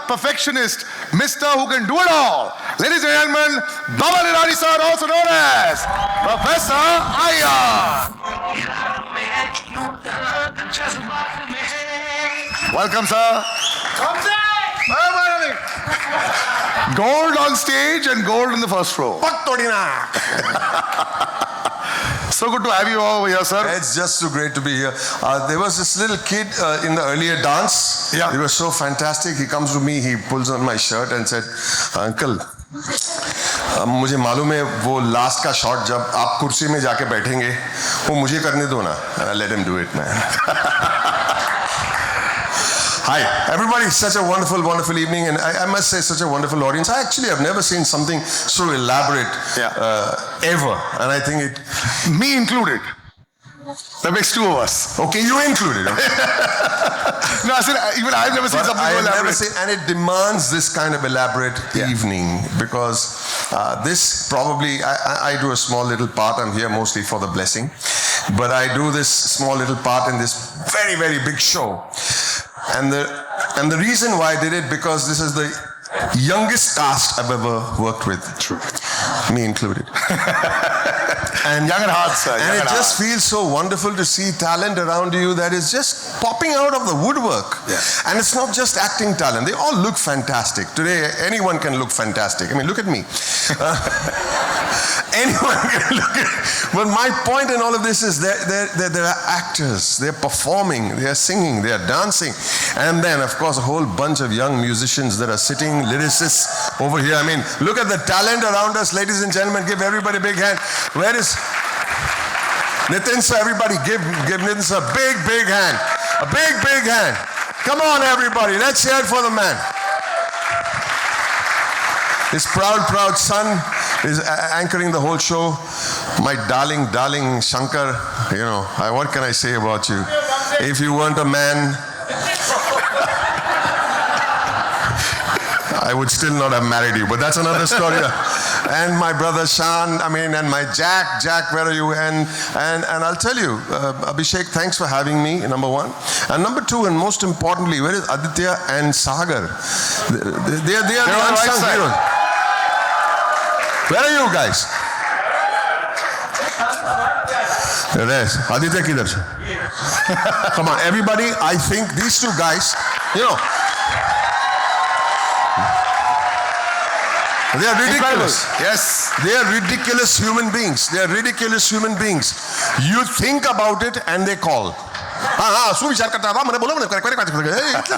perfectionist, Mr. who can do it all. Ladies and gentlemen, Baman Irani sir, also known as Professor Iyer. Welcome, sir. Gold on stage and gold in the first row. So good to have you all over here, sir. It's just so great to be here. There was this little kid in the earlier dance. Yeah. He was so fantastic. He comes to me, he pulls on my shirt and said, Uncle, मुझे मालूम है वो last का shot जब आप कुर्सी में जाके बैठेंगे वो मुझे करने दो ना. And I let him do it, man. Hi, everybody. Such a wonderful, wonderful evening, and I must say, such a wonderful audience. I actually have never seen something so elaborate ever, and I think it. Me included. That makes two of us. Okay, you included. No, I said even I've never seen something so elaborate. And it demands this kind of elaborate evening because this probably I do a small little part. I'm here mostly for the blessing, but I do this small little part in this very, very big show. And the reason why I did it because this is the youngest cast I've ever worked with. True. Me included. And young at heart, sir. And it just feels so wonderful to see talent around you that is just popping out of the woodwork. Yeah. And it's not just acting talent. They all look fantastic. Today, anyone can look fantastic. I mean, look at me. Anyone can look at. But my point in all of this is they're actors. They're performing. They're singing. They're dancing. And then, of course, a whole bunch of young musicians that are sitting, lyricists over here. I mean, look at the talent around us, ladies and gentlemen. Give everybody a big hand. Where is Nitin sir? Everybody give Nitin sir a big, big hand. A big, big hand. Come on, everybody. Let's hear it for the man. His proud, proud son is anchoring the whole show. My darling, darling Shankar, you know, what can I say about you? If you weren't a man, I would still not have married you, but that's another story. And my brother Shan, and my Jack, where are you? And I'll tell you, Abhishek, thanks for having me, number one. And number two, and most importantly, where is Aditya and Sagar? They are the unsung heroes. Where are you guys? Aditya kidhar se? Come on, everybody, I think these two guys, you know, they are ridiculous. Yes. They are ridiculous human beings. They are ridiculous human beings. You think about it and they call. It's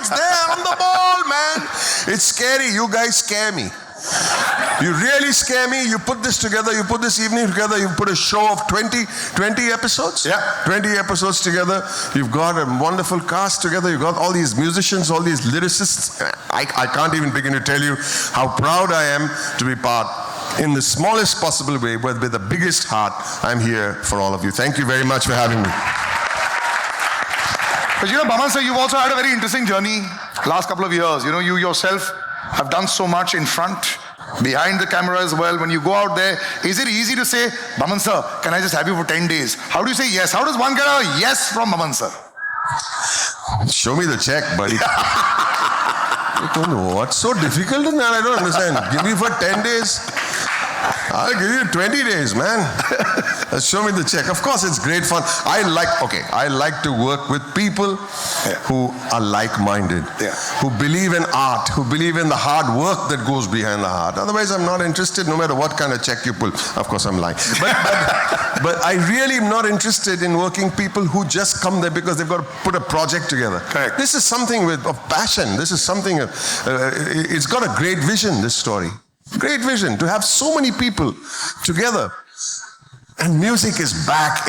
there on the ball, man. It's scary. You guys scare me. You really scare me. You put this together, you put this evening together, you put a show of 20 episodes? Yeah. 20 episodes together. You've got a wonderful cast together. You've got all these musicians, all these lyricists. I can't even begin to tell you how proud I am to be part in the smallest possible way, but with the biggest heart. I'm here for all of you. Thank you very much for having me. But you know, Baman sir, you've also had a very interesting journey last couple of years. You know, you yourself have done so much in front, behind the camera as well. When you go out there, is it easy to say, Baman sir, can I just have you for 10 days? How do you say yes? How does one get a yes from Baman sir? Show me the check, buddy. What's so difficult in that? I don't understand. Give me for 10 days. I'll give you 20 days, man. Show me the check. Of course, it's great fun. I like to work with people who are like-minded, who believe in art, who believe in the hard work that goes behind the art. Otherwise, I'm not interested no matter what kind of check you pull. Of course, I'm lying. But I really am not interested in working people who just come there because they've got to put a project together. Correct. This is something of passion. This is something, it's got a great vision, this story. Great vision to have so many people together, and music is back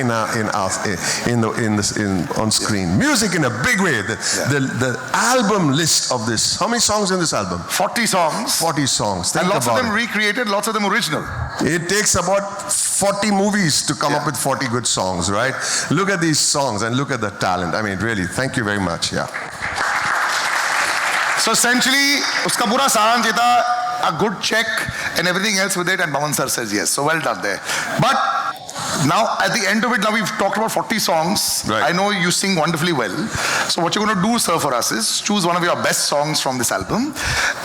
on screen. Music in a big way. The album list of this. How many songs in this album? 40 songs. 40 songs. Think and lots of about them recreated, lots of them original. It takes about 40 movies to come up with 40 good songs, right? Look at these songs and look at the talent. I mean, really, thank you very much. Yeah. So essentially, uska pura saran jeta, a good check and everything else with it, and Baman sir says yes. So well done there. But Now, at the end of it, now we've talked about 40 songs. Right. I know you sing wonderfully well. So what you're going to do, sir, for us is choose one of your best songs from this album.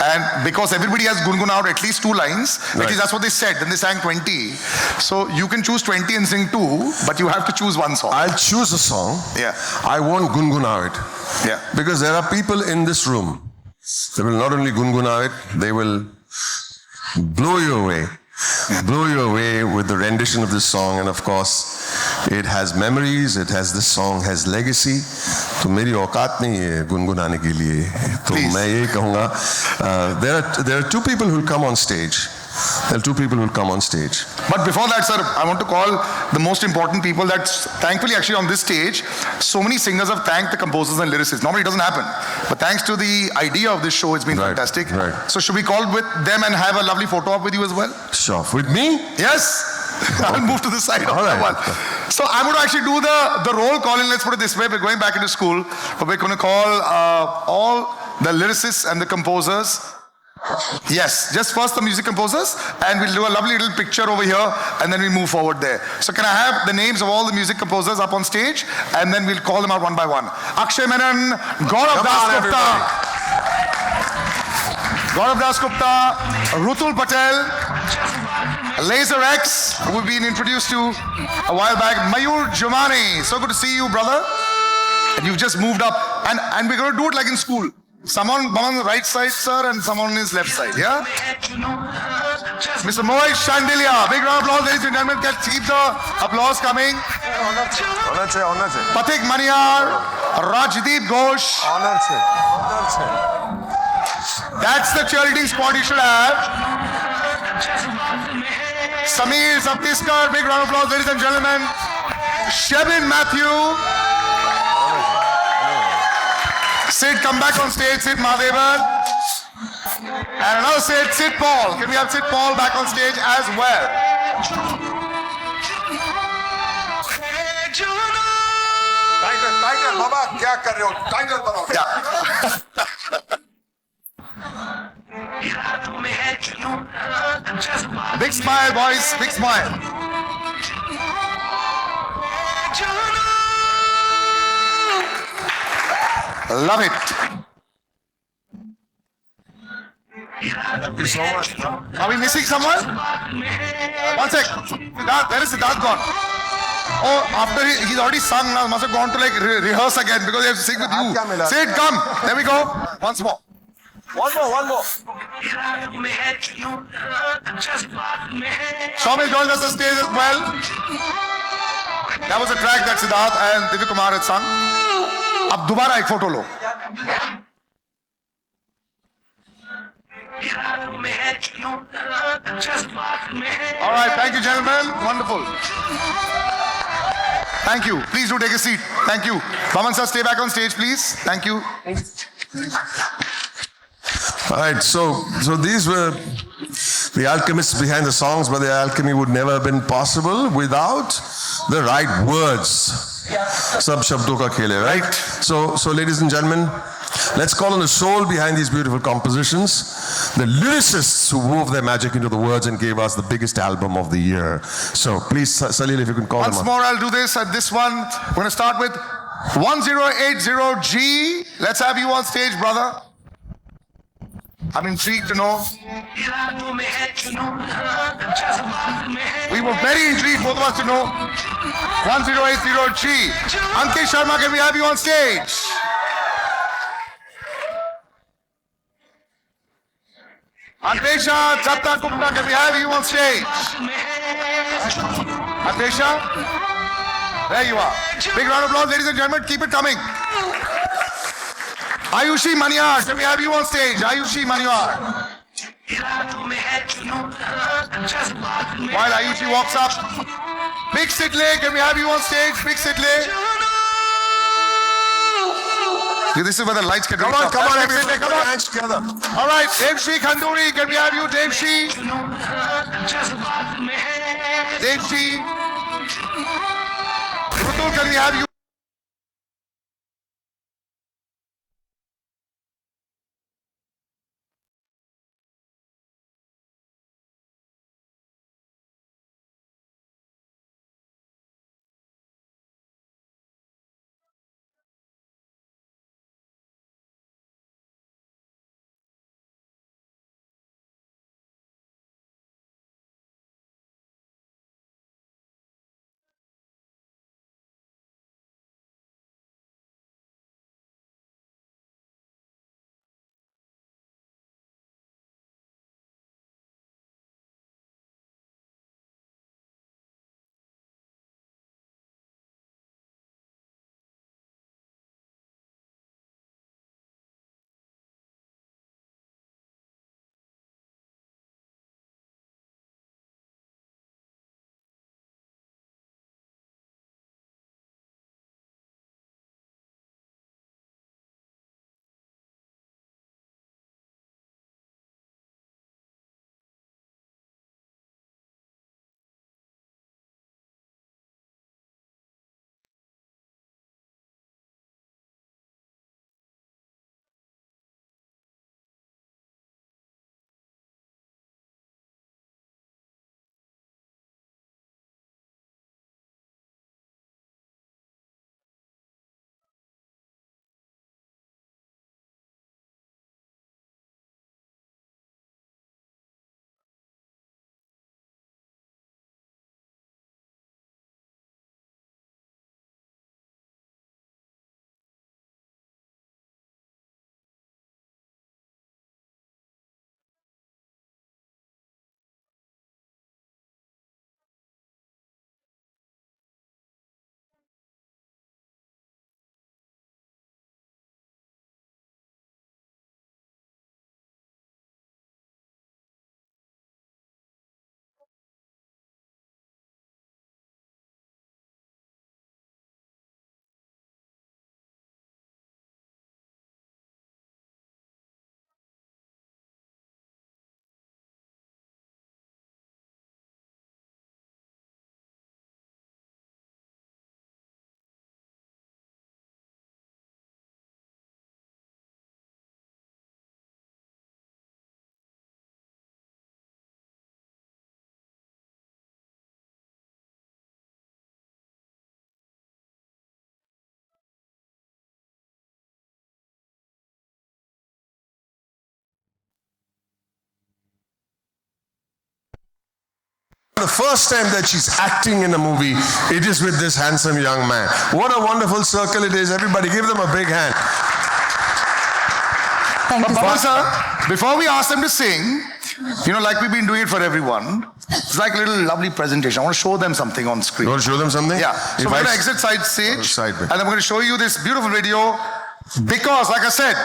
And because everybody has gungun out at least 2 lines, at Right. least that's what they said. Then they sang 20. So you can choose 20 and sing 2, but you have to choose one song. I'll choose a song. Yeah. I won't gungunao it. Yeah. Because there are people in this room that will not only gungunao it, they will blow you away. Blow you away with the rendition of this song. And of course, it has memories, this song has legacy. तो मेरी औकात नहीं है गुनगुनाने के लिए. तो Please. मैं ये कहूँगा, there are 2 people who will come on stage. There are 2 people who will come on stage. But before that, sir, I want to call the most important people that thankfully actually on this stage, so many singers have thanked the composers and lyricists. Normally it doesn't happen. But thanks to the idea of this show, it's been Right, fantastic. right. So should we call with them and have a lovely photo up with you as well? Sure. With me? Yes? I'll move to the side of All that right. one. So I'm going to actually do the roll calling. Let's put it this way. We're going back into school. But we're going to call all the lyricists and the composers. Yes, just first the music composers, and we'll do a lovely little picture over here, and then we move forward there. So can I have the names of all the music composers up on stage, and then we'll call them out one by one. Akshay Menon, Gaurav Come Das on, Gupta, Gaurav Das Gupta, Rutul Patel, Laser X, who we've been introduced to a while back, Mayur Jumani. So good to see you, brother. And you've just moved up, and we're going to do it like in school. Someone on the right side, sir, and someone on his left side, yeah? Mr. Mohit Shandilia. Big round of applause, ladies and gentlemen. Keep the applause coming. Pathik Maniar, Rajdeep Ghosh. That's the cheerleading squad you should have. Samir Saptiskar. Big round of applause, ladies and gentlemen. Shebin Matthew. Sid, come back on stage, Sid Mahadevan. And another Sid Paul. Can we have Sid Paul back on stage as well? Title बाबा क्या कर रहे हो title बनाओ Yeah. Big smile, boys. Big smile. Love it. Thank you so much. Are we missing someone? One sec. Siddharth, where is Siddharth gone? Oh, after he's already sung now, must have gone to like rehearse again because he has to sing with you. Sid, come. There we go. Once more. One more. Shomil joins us on stage as well. That was a track that Siddharth and Divya Kumar had sung. अब दोबारा एक photo low. All right, thank you, gentlemen. Wonderful. Thank you. Please do take a seat. Thank you. Baman sir, stay back on stage, please. Thank you. All right, so these were the alchemists behind the songs, but the alchemy would never have been possible without the right words. Sab shabdon ka khel hai, right? So ladies and gentlemen, let's call on the soul behind these beautiful compositions, the lyricists who wove their magic into the words and gave us the biggest album of the year. So please, Salil, if you can call Once them more, I'll do this at this one. We're going to start with 1080G. Let's have you on stage, brother. I'm intrigued to know. We were very intrigued, both of us, to know. 1080G. Ankit Sharma, can we have you on stage? Adesha Jatta Gupta, can we have you on stage? Adesha? There you are. Big round of applause, ladies and gentlemen. Keep it coming. Ayushi Maniar, can we have you on stage? Ayushi Maniar. While Ayushi walks up. Big Sidle, can we have you on stage? Big Sidle. This is where the lights get Come really on, tough. come on, Big Sidle, everybody, come on. hands together. All right, Devshi Khanduri, can we have you, Devshi? Devshi. Rutul, can we have you? the first time that she's acting in a movie, it is with this handsome young man. What a wonderful circle it is. Everybody give them a big hand. Thank you, Baman sir. sir, before we ask them to sing, like we've been doing it for everyone, it's like a little lovely presentation. I want to show them something on screen. You want to show them something? Yeah. So If we're I- going to exit side stage, Side bit. and then we're going to show you this beautiful video because, like I said,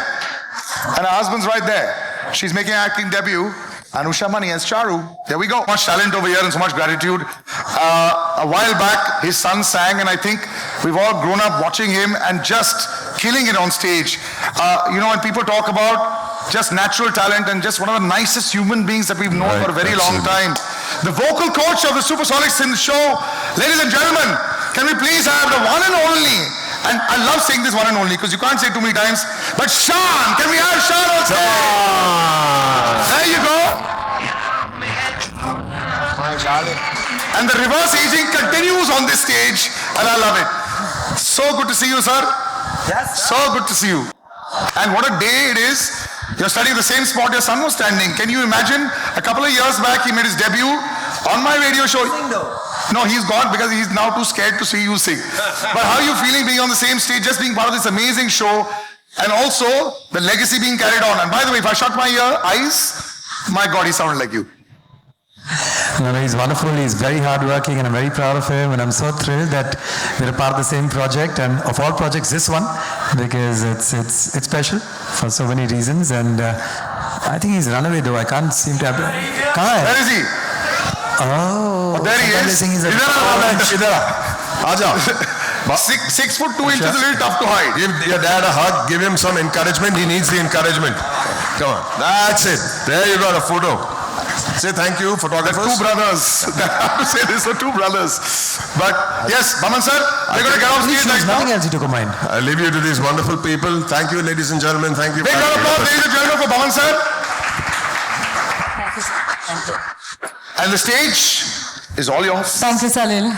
and her husband's right there. She's making her acting debut. Anusha Mani as Charu. There we go. Much talent over here and so much gratitude. A while back, his son sang, and I think we've all grown up watching him and just killing it on stage. When people talk about just natural talent and just one of the nicest human beings that we've known Right, for a very long absolutely. time. The vocal coach of the Supersonics in the show, ladies and gentlemen, can we please have the one and only, and I love saying this one and only because you can't say it too many times, but Sean, can we have Sean on stage? There you go. And the reverse aging continues on this stage, and I love it. So good to see you, sir. So good to see you. And what a day it is. You're studying the same spot your son was standing. Can you imagine? A couple of years back, he made his debut on my radio show. No, he's gone because he's now too scared to see you sing. But how are you feeling being on the same stage, just being part of this amazing show, and also the legacy being carried on? And by the way, if I shut my eyes, my God, he sounded like you. No, he's wonderful. He's very hardworking, and I'm very proud of him. And I'm so thrilled that we're a part of the same project, and of all projects, this one, because it's special for so many reasons. And I think he's run away though. I can't seem to have. Where is he? Oh, There he is. He's a, Aja. 6'2" is a little tough to hide. Give your dad a hug. Give him some encouragement. He needs the encouragement. Come on. That's it. There you got a photo. Say thank you, photographers. Two brothers. I have to say this are two brothers. But yes, Baman sir, we're going to get off stage right nothing now. else you took a mind. I leave you to these wonderful people. Thank you, ladies and gentlemen. Thank you. Big round of applause, ladies and gentlemen, for Baman sir. Thank you, sir. Thank you. And the stage is all yours. Thank you, Salil.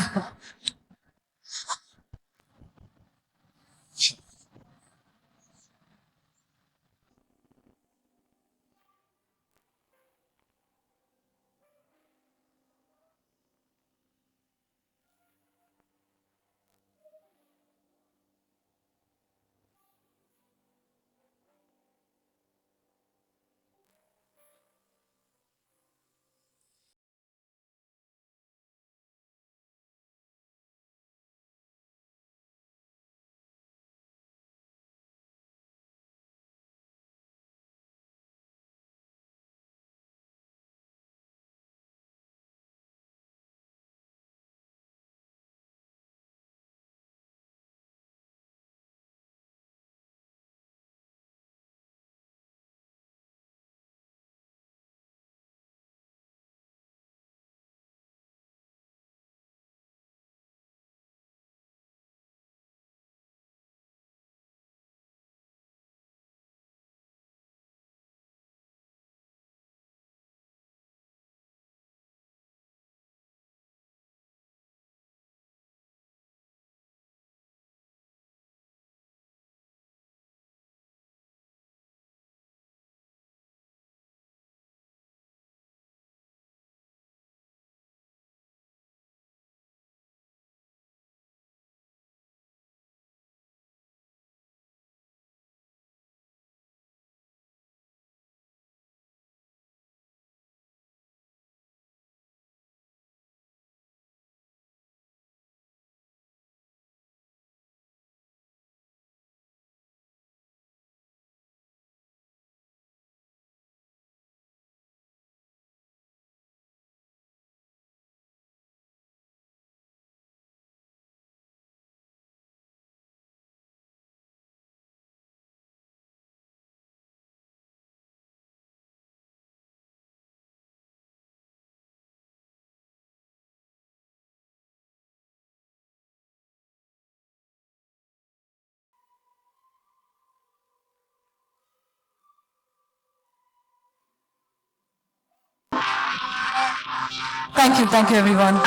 Thank you, everyone.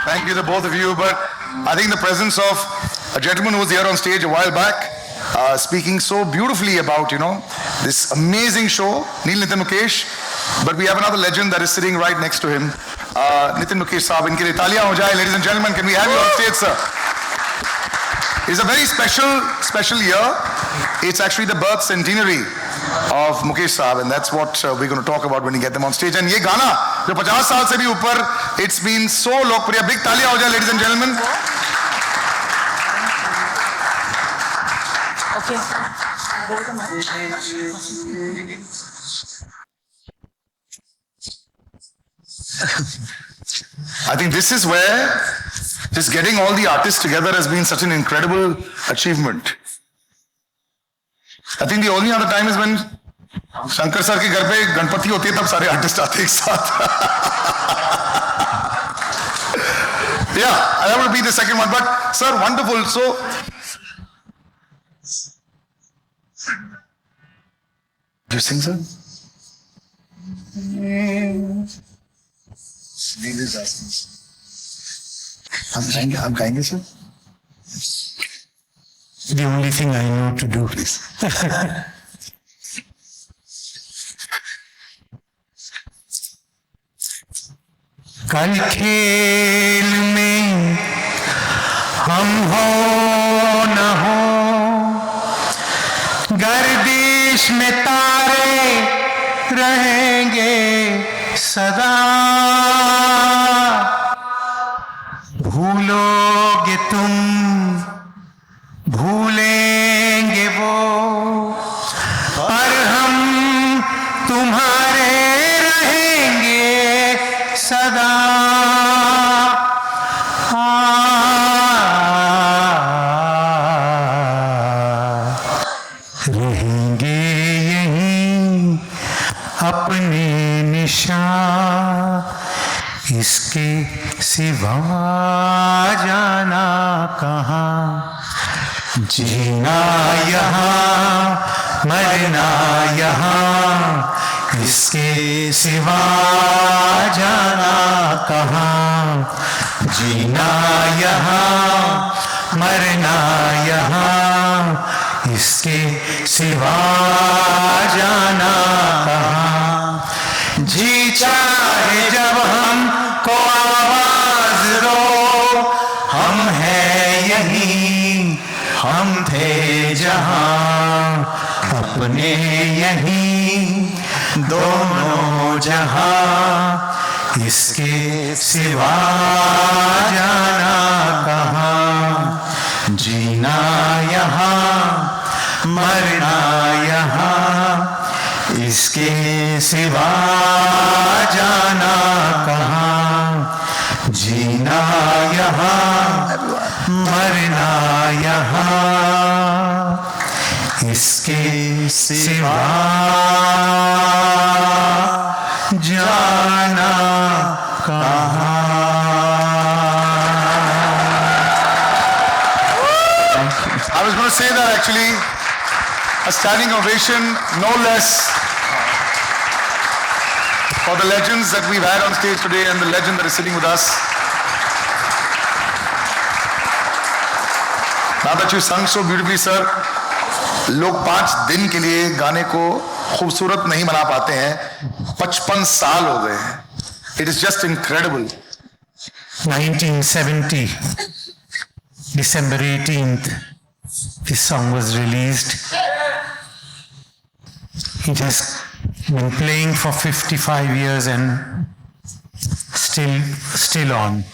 Thank you to both of you. But I think the presence of a gentleman who was here on stage a while back, speaking so beautifully about, this amazing show, Neel Nitin Mukesh. But we have another legend that is sitting right next to him. Nitin Mukesh साहब, इनके लिए तालियां हो जाए. Ladies and gentlemen, can we have you on stage, sir? It's a very special year. It's actually the birth centenary of Mukesh Saab, and that's what we're going to talk about when we get them on stage. And ये गाना जो 50 साल से भी ऊपर, it's been so लोकप्रिय. Big तालियां हो जाए, ladies and gentlemen. Okay. I think this is where just getting all the artists together has been such an incredible achievement. I think the only other time is when Shankar sir के घर पे गणपति होती है, तब सारे आर्टिस्ट आते हैं एक साथ. Yeah, that would be the second one. But sir, wonderful. So you sing, sir? I'm गाएंगे sir. The only thing I know to do. कल खेल में हम हो न हो, गर्दिश में तारे रहेंगे सदा. भूलोगे तुम, भूलेंगे वो, पर हम तुम्हारे रहेंगे सदा. रहेंगे यहीं अपने निशान, इसके सिवा जाना कहाँ. जीना यहाँ, मरना यहाँ, इसके सिवा जाना कहाँ. जीना यहाँ, मरना यहाँ, इसके सिवा जाना कहाँ. जी चाहे जब हमको आवाज दो, हम हैं यहीं, हम थे जहाँ, अपने यहीं दोनों जहाँ, इसके सिवा जाना कहाँ. जीना यहाँ, मरना यहाँ, इसके सिवा जाना कहाँ. जीना यहाँ, मरना यहाँ, इसके सिवा जाना कहाँ. I was going to say that actually, a standing ovation, no less, for the legends that we've had on stage today and the legend that is sitting with us. Now that you sung so beautifully, sir, लोग 5 दिन के लिए गाने को खूबसूरत नहीं बना पाते हैं. 55 साल हो गए हैं. It is just incredible. 1970, December 18th, this song was released. It has been playing for 55 years and still on.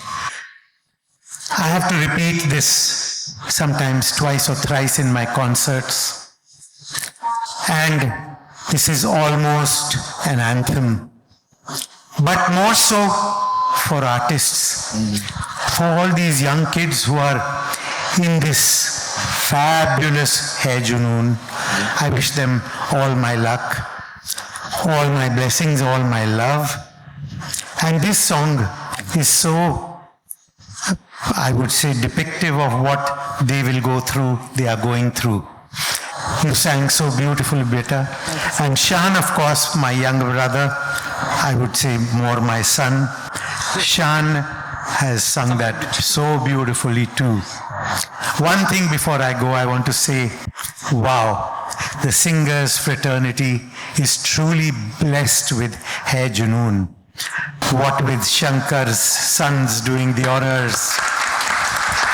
I have to repeat this sometimes twice or thrice in my concerts. And this is almost an anthem, but more so for artists, for all these young kids who are in this fabulous Hai Junoon. I wish them all my luck, all my blessings, all my love. And this song is so, I would say, depictive of what they will go through, they are going through. You sang so beautifully, Beta. And Shan, of course, my younger brother, I would say more my son. Shan has sung that so beautifully too. One thing before I go, I want to say, wow, the singers fraternity is truly blessed with Hai Junoon. what with Shankar's sons doing the honors,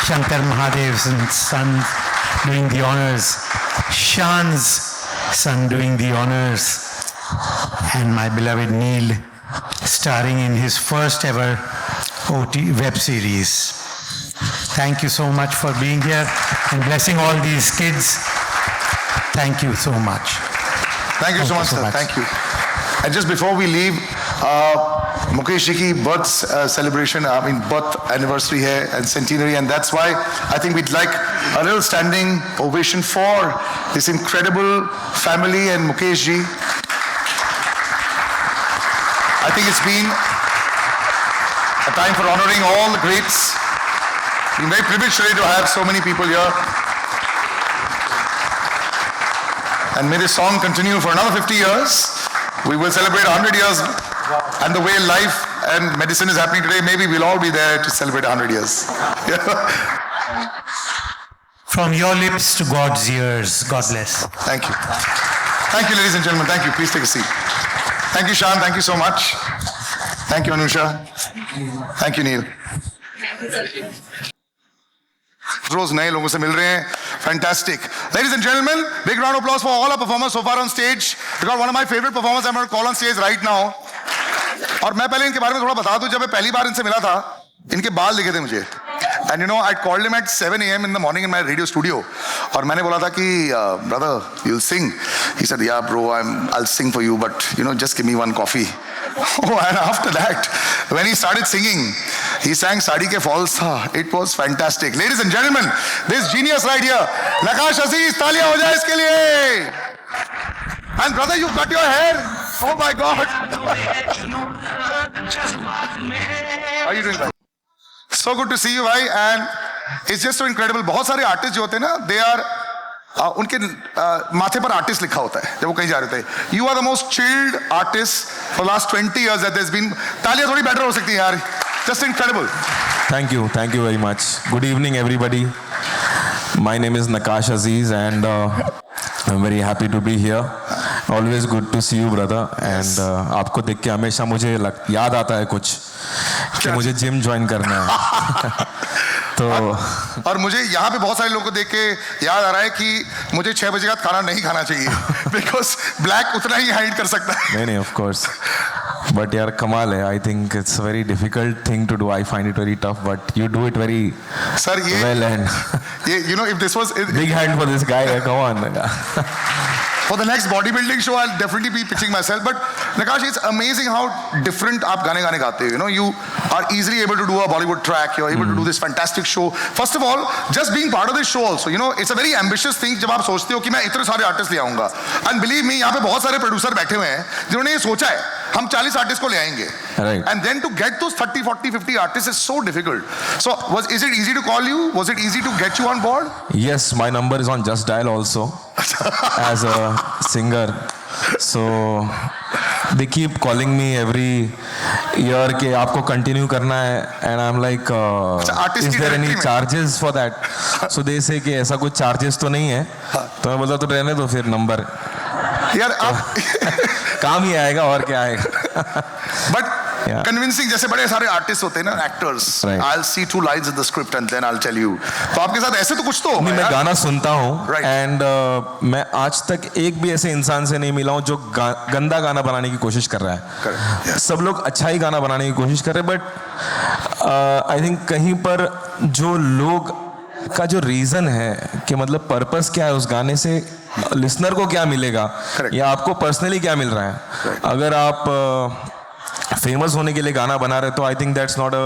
Shankar Mahadev's sons doing the honors, Shan's son doing the honors, and my beloved Neil starring in his first ever OT web series. Thank you so much for being here and blessing all these kids. Thank you so much. Thank you so much, sir. Thank you. And just before we leave, Mukesh ji ki birth celebration, birth anniversary hai and centenary, and that's why I think we'd like a little standing ovation for this incredible family and Mukesh ji. I think it's been a time for honoring all the greats. Been very privileged today to have so many people here. And may this song continue for another 50 years. We will celebrate 100 years. And the way life and medicine is happening today, maybe we'll all be there to celebrate 100 years. From your lips to God's ears. God bless. Thank you. Thank you, ladies and gentlemen. Thank you. Please take a seat. Thank you, Shan. Thank you so much. Thank you, Anusha. Thank you, Neil. रोज नए लोगों से मिल रहे हैं. Fantastic. Ladies and gentlemen, big round of applause for all our performers so far on stage. Because one of my favorite performers I'm going to call on stage right now. और मैं पहले इनके बारे में थोड़ा बता दूं. जब मैं पहली बार इनसे मिला था, इनके बाल दिखे थे मुझे. And you know, I called him at 7 a.m. in the morning in my radio studio. और मैंने बोला था कि brother, you'll sing. He said, yeah, bro, I'll sing for you, but you know, just give me one coffee. Oh, and after that, when he started singing, he sang Sadi Ke Falls Tha. It was fantastic. Ladies and gentlemen, this genius right here, Nakash Aziz, तालियां हो जाए इसके लिए. And brother, you cut your hair. Oh my God. How are you doing, bhai? So good to see you, bhai. And it's just so incredible. बहुत सारे artists जो होते हैं ना, they are उनके माथे पर आर्टिस्ट लिखा होता है जब वो कहीं जा रहे थे. You are the most chilled artist for the last 20 years that there's been. तालियां थोड़ी better हो सकती हैं यार. Just incredible. Thank you very much. Good evening, everybody. My name is Nakash Aziz, and I'm very happy to be here. Always good to see you, brother. And आपको देख के हमेशा मुझे याद आता है कुछ कि मुझे जिम ज्वाइन करना है. तो और मुझे यहाँ पे बहुत सारे लोगों को देख के याद आ रहा है कि मुझे 6 बजे का खाना नहीं खाना चाहिए. बिकॉज ब्लैक उतना ही हाइड कर सकता है. नहीं, of course. But यार कमाल है. I think it's a very difficult thing to do. I find it very tough, but you do it very well. And you know, if this was big hand for this guy. Come on. For the next bodybuilding show, I'll definitely be pitching myself. But Nakash, it's amazing how different आप गाने गाते हो. You know, you are easily able to do a Bollywood track. You're able to do this fantastic show. First of all, just being part of this show also, you know, it's a very ambitious thing. जब आप सोचते हो कि मैं इतने सारे artist ले आऊंगा. And believe me, यहाँ पे बहुत सारे प्रोड्यूसर बैठे हुए हैं जिन्होंने ये सोचा है हम 40 आर्टिस्ट को ले आएंगे. Right. And then to get those 30, 40, 50 artists is so difficult. So is it easy to call you? Was it easy to get you on board? Yes, my number is on Just Dial also as a singer. So they keep calling me every year कि आपको continue करना है, and I'm like, is there any charges for that? So they say कि ऐसा कुछ charges तो नहीं है. तो मैं बोलता तो रहने दो फिर नंबर. यार आप काम ही आएगा और क्या आएगा. But convincing जैसे बड़े सारे आर्टिस्ट होते हैं ना, actors. Right. I'll see 2 lines in the script and then I'll tell you. तो आपके साथ ऐसे तो कुछ तो होगा. नहीं, मैं गाना सुनता हूँ. Right. एंड मैं आज तक एक भी ऐसे इंसान से नहीं मिला हूँ जो गंदा गाना बनाने की कोशिश कर रहा है. Correct. Yes. सब लोग अच्छा ही गाना बनाने की कोशिश कर रहे हैं, बट आई थिंक कहीं पर जो लोग का जो रीजन है कि मतलब पर्पस क्या है उस गाने से, लिसनर को क्या मिलेगा या आपको पर्सनली क्या मिल रहा है. अगर आप फेमस होने के लिए गाना बना रहे तो I think that's not a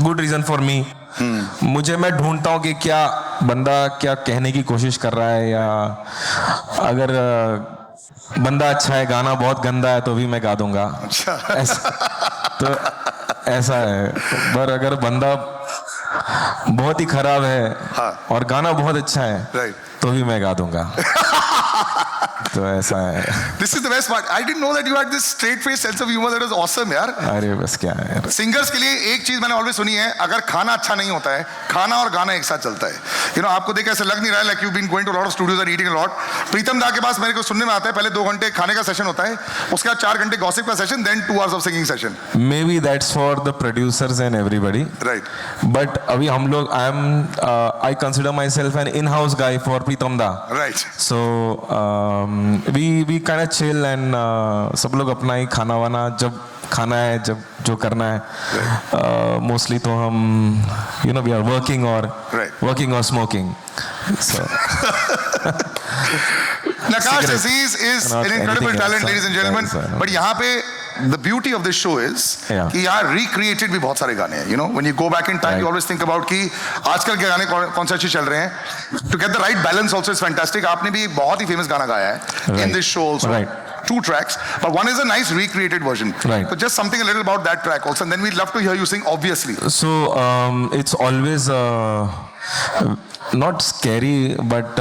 good reason for me. मैं ढूंढता हूँ कि क्या बंदा क्या कहने की कोशिश कर रहा है, या अगर बंदा अच्छा है गाना बहुत गंदा है तो भी मैं गा दूंगा. तो ऐसा है. पर अगर बंदा बहुत ही खराब है और गाना बहुत अच्छा है तो भी मैं गा दूंगा. तो ऐसा है. This is the best part. I didn't know that you had this straight face sense of humor. That was awesome, यार. अरे बस क्या है यार. सिंगर्स के लिए एक चीज मैंने ऑलवेज सुनी है, अगर खाना अच्छा नहीं होता है, खाना और गाना एक साथ चलता है. You know, आपको देख ऐसे लग नहीं रहा है like you've been going to a lot of studios and eating a lot. प्रीतम दा के पास मेरे को सुनने में आता है पहले 2 घंटे खाने का सेशन होता है, उसके बाद 4 घंटे गॉसिप का session, then 2 hours of singing session. Maybe that's for the producers and everybody. Right. But अभी हम लोग I consider myself an in-house guy for Pritam Da. Right. So we kind of chill and सब लोग अपना ही खाना वाना जब खाना है जब जो करना है mostly तो हम we are working or smoking. So Nakash Aziz is Not an incredible anything talent, else. ladies and gentlemen. Yes, But यहाँ पे the beauty of this show is Yeah. कि यहाँ recreated भी बहुत सारे गाने हैं. You know, when you go back in time, you Right. always think about कि आजकल के गाने कौन से अच्छे चल रहे हैं. To get the right balance also is fantastic. आपने भी एक बहुत ही famous गाना गाया है in Right. this show also. Right. 2 tracks, but one is a nice recreated version. Right. So just something a little about that track also, and then we'd love to hear you sing, obviously. So it's always not scary, but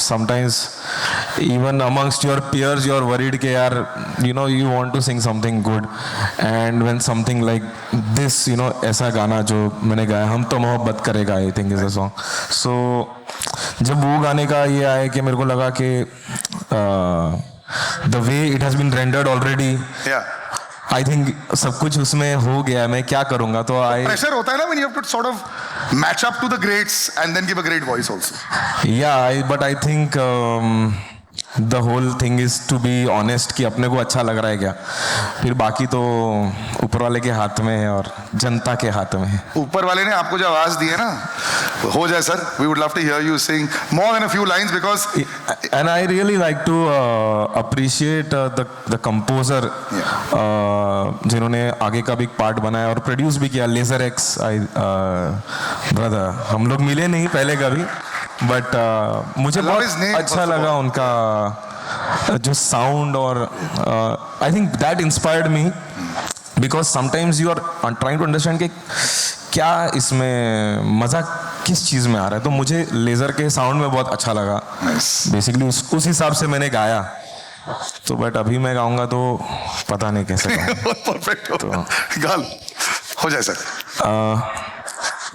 sometimes even amongst your peers you're worried कि यार you want to sing something good, and when something like this ऐसा गाना जो मैंने गाया हम तो मोहब्बत करेगा I think is a song. So जब वो गाने का ये आया कि मेरे को लगा कि the way it has been rendered already, Yeah. I think सब कुछ उसमें हो गया, मैं क्या करूँगा तो Pressure होता है ना when you have to sort of match up to the greats and then give a great voice also. but I think the whole thing is to be honest कि अपने को अच्छा लग रहा है क्या, फिर बाकी तो ऊपर वाले के हाथ में है और जनता के हाथ में है. ऊपर वाले ने आपको जो आवाज दी है ना, हो जाए sir. We would love to hear you sing more than a few lines because And I really like to appreciate the composer जिन्होंने आगे का भी पार्ट बनाया और प्रोड्यूस भी किया, लेजर एक्स. ब्रदर हम लोग मिले नहीं पहले कभी, बट मुझे love his बहुत name, अच्छा first of लगा all. उनका जो साउंड और I think that inspired me because sometimes you are trying to understand कि क्या इसमें मज़ा किस चीज़ में आ रहा है. तो मुझे लेज़र के साउंड में बहुत अच्छा लगा बेसिकली, उस हिसाब से मैंने गाया. तो बट अभी मैं गाऊंगा तो पता नहीं कैसे गाऊंगा. परफेक्ट गाल हो जाए सर.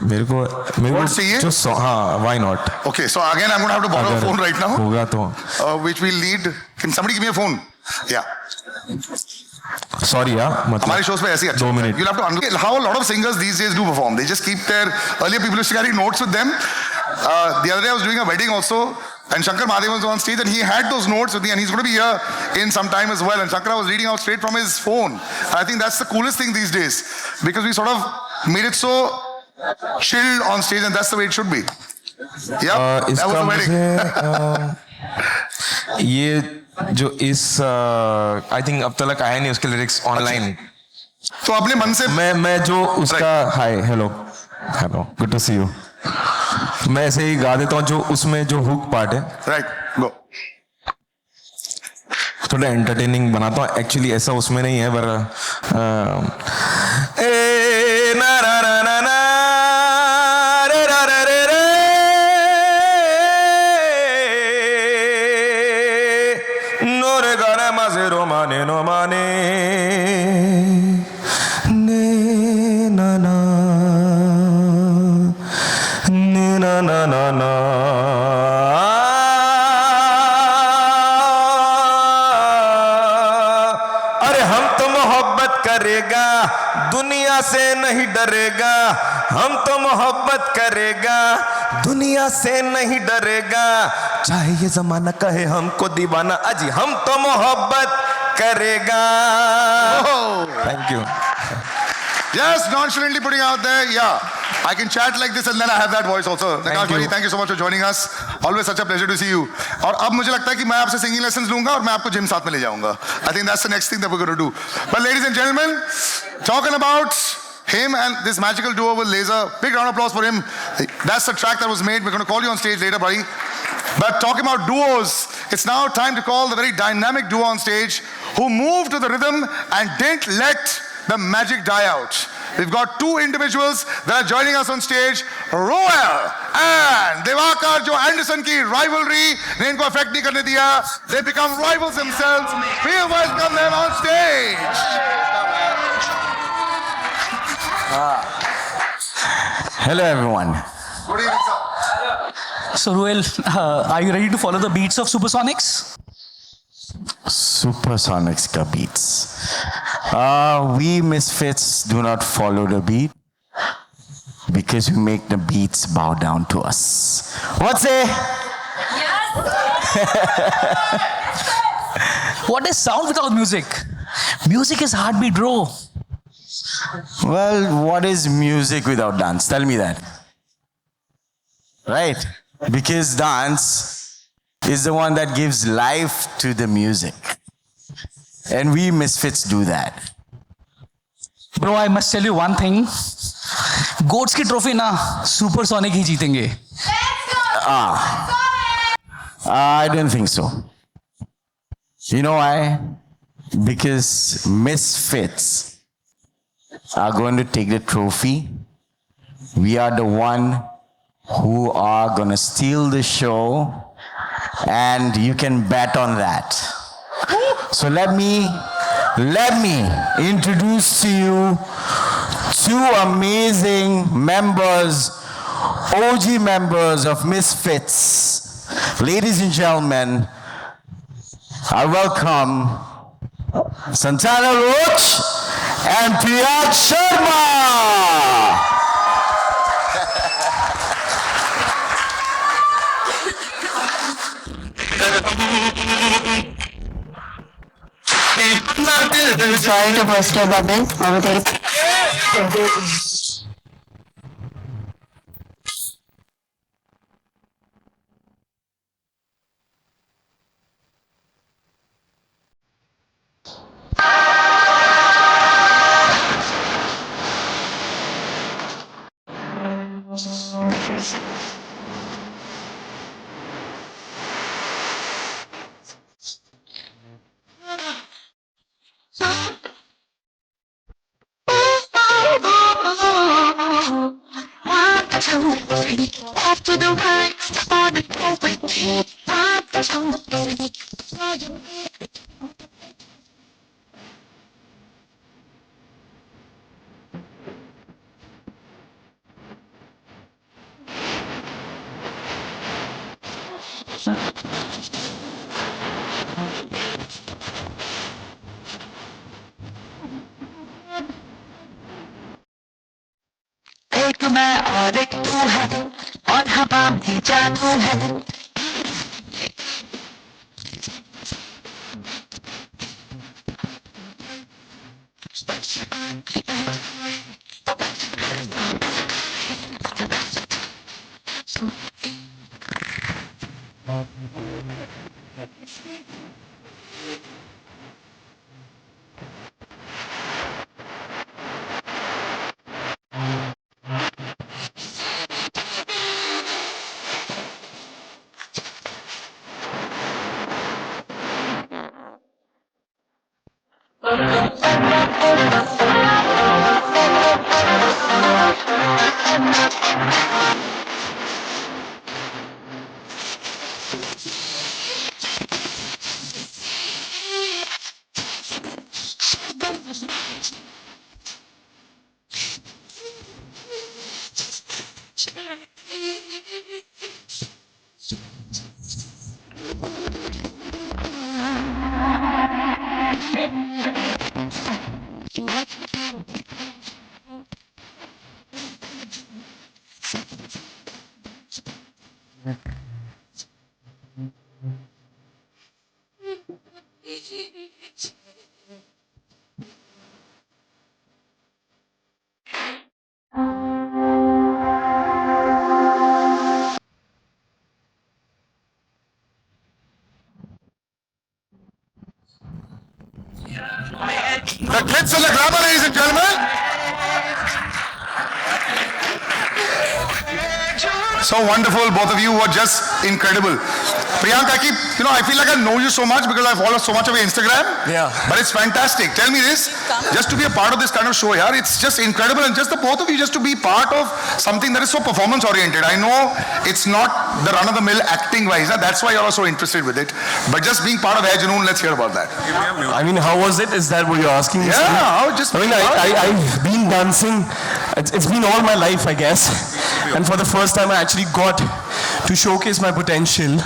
मेरे को Words चाहिए? जो हाँ why not. Okay, so again I'm going to have to borrow a phone right now, होगा तो which we'll need. Can somebody give me a phone? Yeah. Sorry यार मतलब हमारे shows पे ऐसे ही अच्छा 2 होता है. Minute. You'll have to understand how a lot of singers these days do perform. They just keep their earlier people used to carry notes with them. The other day I was doing a wedding also, and Shankar Mahadevan was on stage and he had those notes with me, and he's going to be here in some time as well. And Shankar was reading out straight from his phone. I think that's the coolest thing these days because we sort of made it so chilled on stage, and that's the way it should be. Yeah, that was इसका the wedding. मुझे ये जो इस I think अब तक आया नहीं उसके लिरिक्स ऑनलाइन. तो अपने मन से मैं जो उसका hi hello good to see you मैं ऐसे ही गा देता हूँ जो उसमें जो हुक पार्ट है राइट गो. थोड़ा एंटरटेनिंग बनाता हूँ. एक्चुअली ऐसा उसमें नहीं है पर ए ना ना ना ना ना रे रा रे रे रे नो रे गा रे मा से रो माने नो माने ने ना ना ने ना ना ना ना. करेगा दुनिया से नहीं डरेगा, हम तो मोहब्बत करेगा दुनिया से नहीं डरेगा, चाहे ये जमाना कहे हमको दीवाना अजी हम तो मोहब्बत करेगा. Thank you. Just nonchalantly putting out there, yeah. I can chat like this and then I have that voice also. Nakash bhai, thank you so much for joining us. Always such a pleasure to see you. और अब मुझे लगता है कि मैं आपसे singing lessons लूंगा और मैं आपको जिम साथ में ले जाऊंगा. I think that's the next thing that we're going to do. But ladies and gentlemen, talking about him and this magical duo with Laser, big round of applause for him. That's the track that was made. We're going to call you on stage later, buddy. But talking about duos, it's now time to call the very dynamic duo on stage who moved to the rhythm and didn't let the magic die out. we've got two individuals that are joining us on stage, Roel and Devakar, जो Anderson की rivalry ने इनको affect नहीं करने दिया. They become rivals themselves. Please welcome them on stage. Hello everyone. Good evening, sir. So Ruel, are you ready to follow the beats of Supersonics? Supersonics ka beats. We misfits do not follow the beat because we make the beats bow down to us. What's it? What is sound without music? Music is heartbeat, bro. Well, what is music without dance? Tell me that. Right? Because dance is the one that gives life to the music. And we misfits do that. Bro, I must tell you one thing. Goats की trophy ना Supersonic ही जीतेंगे. I don't think so. You know why? Because misfits are going to take the trophy. We are the one who are going to steal the show, and you can bet on that. So let me introduce to you two amazing members, OG members of Misfits. Ladies and gentlemen, I welcome Santana Roach and Priyank Sharma. Sorry to burst your bubble. I will take After the rain, on the open, एक मैं और एक तू है और हवा में जादू है The glitz and the glamour, ladies and gentlemen. So wonderful, both of you were just incredible. Priyank, I feel like I know you so much because I follow so much of your Instagram. Yeah. But it's fantastic. Tell me this, just to be a part of this kind of show here, it's just incredible, and just the both of you just to be part of something that is so performance oriented. I know it's not the run of the mill acting wise, that's why you're so interested with it. But just being part of Hai Junoon, let's hear about that. I mean, how was it? Is that what you're asking me? Yeah, just. I mean, I've been dancing. It's been all my life, I guess. And for the first time, I actually got to showcase my potential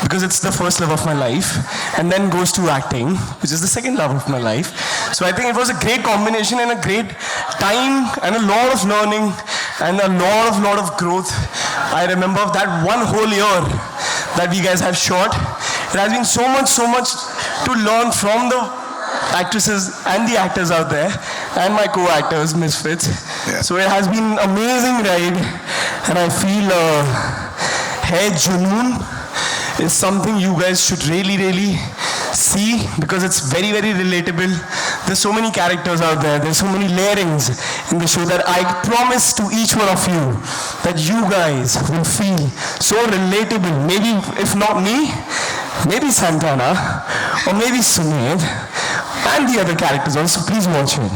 because it's the first love of my life, and then goes to acting, which is the second love of my life. So I think it was a great combination and a great time and a lot of learning and a lot of growth. I remember that one whole year that we guys have shot. It has been so much to learn from the actresses and the actors out there and my co-actors, Misfits. Yeah. So it has been an amazing ride, and I feel Hai Junoon is something you guys should really see because it's very relatable. There's so many characters out there. There's so many layerings in the show that I promise to each one of you that you guys will feel so relatable. Maybe if not me, maybe Santana or maybe Sumedh and the other characters also. Please watch it.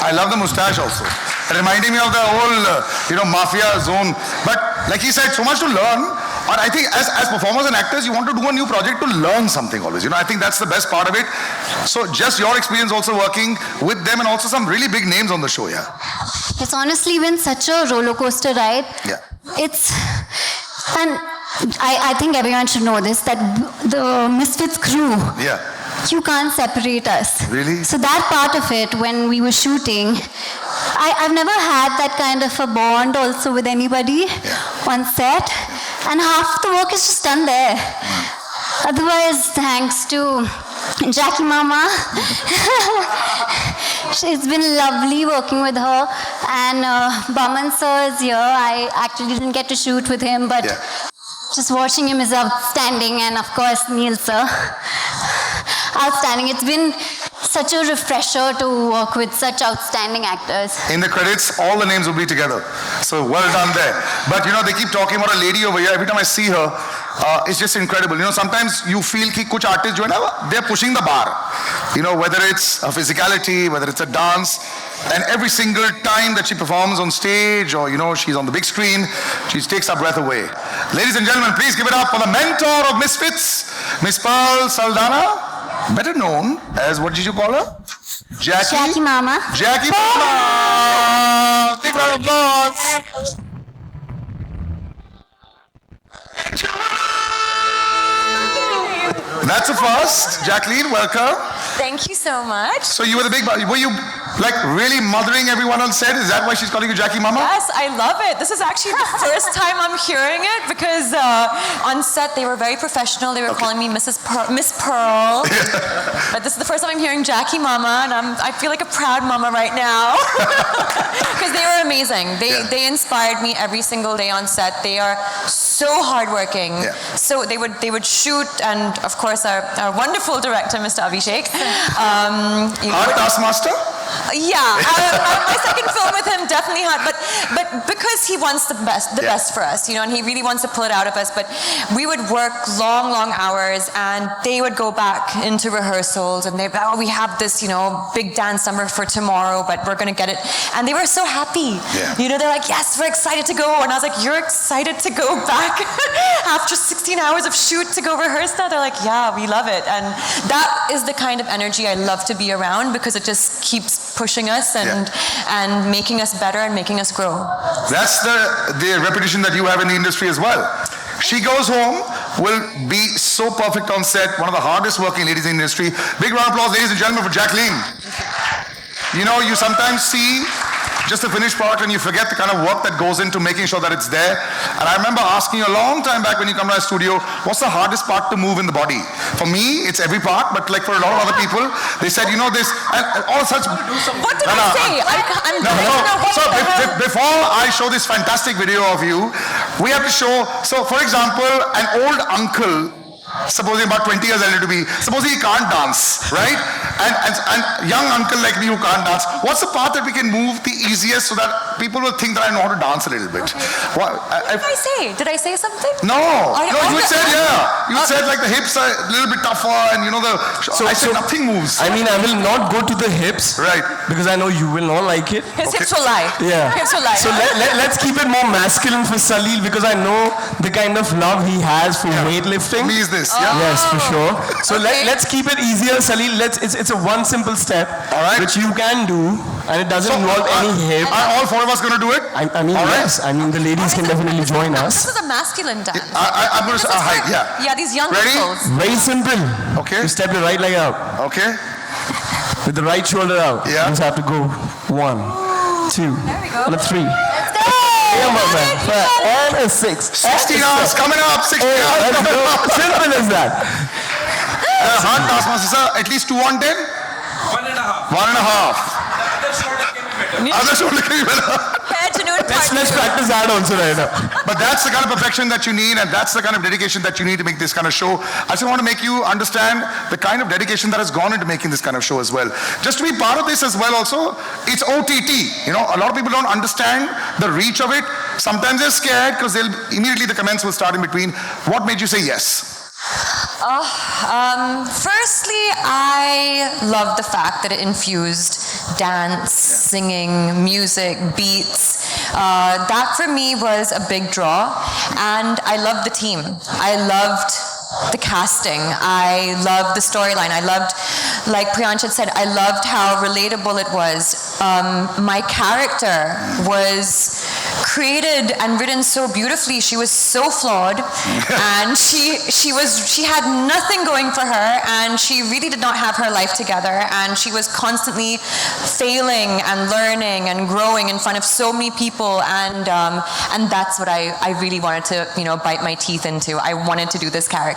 I love the mustache also. Reminding me of the whole, mafia zone. But like he said, so much to learn. But I think as performers and actors, you want to do a new project to learn something always. I think that's the best part of it. So just your experience also working with them and also some really big names on the show, yeah. It's honestly been such a roller coaster ride. Yeah. And I think everyone should know this, that the Misfits crew, Yeah. you can't separate us. Really? So that part of it, when we were shooting, I've never had that kind of a bond also with anybody on set. And half the work is just done there. Otherwise, thanks to Jackie Mama, it's been lovely working with her. And Baman sir is here. I actually didn't get to shoot with him, but just watching him is outstanding. And of course, Neil sir, outstanding. It's been such a refresher to work with such outstanding actors. In the credits, all the names will be together. So well done there. But they keep talking about a lady over here. Every time I see her, it's just incredible. Sometimes you feel that kuch artists, they're pushing the bar. Whether it's a physicality, whether it's a dance, and every single time that she performs on stage or, she's on the big screen, she takes our breath away. Ladies and gentlemen, please give it up for the mentor of Misfits, Miss Pearl Saldana. Better known as, what did you call her? Jackie Mama. Jackie Mama! Big round of applause! That's a first. Jacqueline, welcome. Thank you so much. So you were were you really mothering everyone on set? Is that why she's calling you Jackie Mama? Yes, I love it. This is actually the first time I'm hearing it because on set they were very professional. They were calling me Miss Pearl. But this is the first time I'm hearing Jackie Mama, and I feel like a proud mama right now because they were amazing. They inspired me every single day on set. They are so hardworking. So they would shoot, and of course our wonderful director, Mr. Abhishek. Hard Taskmaster? Yeah, my second film with him definitely hard, but because he wants the best for us, and he really wants to pull it out of us. But we would work long hours, and they would go back into rehearsals, and we have this, big dance number for tomorrow, but we're gonna get it, and they were so happy. They're like, yes, we're excited to go, and I was like, you're excited to go back after 16 hours of shoot to go rehearse now? They're like, yeah, we love it, and that is the kind of energy I love to be around because it just keeps pushing us and making us better and making us grow. That's the reputation that you have in the industry as well. She Goes Home will be so perfect on set, one of the hardest working ladies in the industry. Big round of applause, ladies and gentlemen, for Jacqueline. You sometimes see just the finished product and you forget the kind of work that goes into making sure that it's there. And I remember asking you a long time back when you come to our studio, what's the hardest part to move in the body? For me, it's every part, but like for a lot of other people, they said, this, and all such. What did I say? So before I show this fantastic video of you, we have to show, so for example, an old uncle, supposing about 20 years elder to me, supposing he can't dance, right? And young uncle like me who can't dance, what's the part that we can move the easiest so that people will think that I know how to dance a little bit. What What did I say? Did I say something? No, I- no, you I- said yeah. You said like the hips are a little bit tougher, and you know I said nothing moves. I mean, I will not go to the hips. Right. Because I know you will not like it. His hips will lie. Yeah. Hips will lie. So let's keep it more masculine for Salil because I know the kind of love he has for weightlifting. Me is this, Oh. yeah. Yes, for sure. So Okay. let's keep it easier, Salil. It's a one simple step, All right. which you can do, and it doesn't So, involve any hip. Are all four of us going to do it? I mean, All right. yes. I mean, the ladies can definitely join This us. is a masculine dance. I'm going This to is height, for- yeah. Yeah, these young Ready? girls. Very simple. Okay. You step your right leg out Okay. with the right shoulder out. Yeah. You just have to go 1, 2, There we go. and a 3. Let's go. Come on, man. And a 6. 16 hours coming up. 16 hours Let's coming go. up. Simple as that. Hard taskmaster, sir. At least 2 on 10? 1.5. 1.5. Other shoulder can be better. Head to noon Let's part two. practice that also right now. But that's the kind of perfection that you need, and that's the kind of dedication that you need to make this kind of show. I just want to make you understand the kind of dedication that has gone into making this kind of show as well. Just to be part of this as well also, it's OTT. You know, a lot of people don't understand the reach of it. Sometimes they're scared because immediately the comments will start in between. What made you say yes? Firstly, I love the fact that it infused dance, singing, music, beats. That for me was a big draw, and I loved the team. I loved the casting. I loved the storyline. I loved, like Priyansh had said, I loved how relatable it was. My character was created and written so beautifully. She was so flawed, and she had nothing going for her, and she really did not have her life together, and she was constantly failing and learning and growing in front of so many people, and that's what I really wanted to bite my teeth into. I wanted to do this character,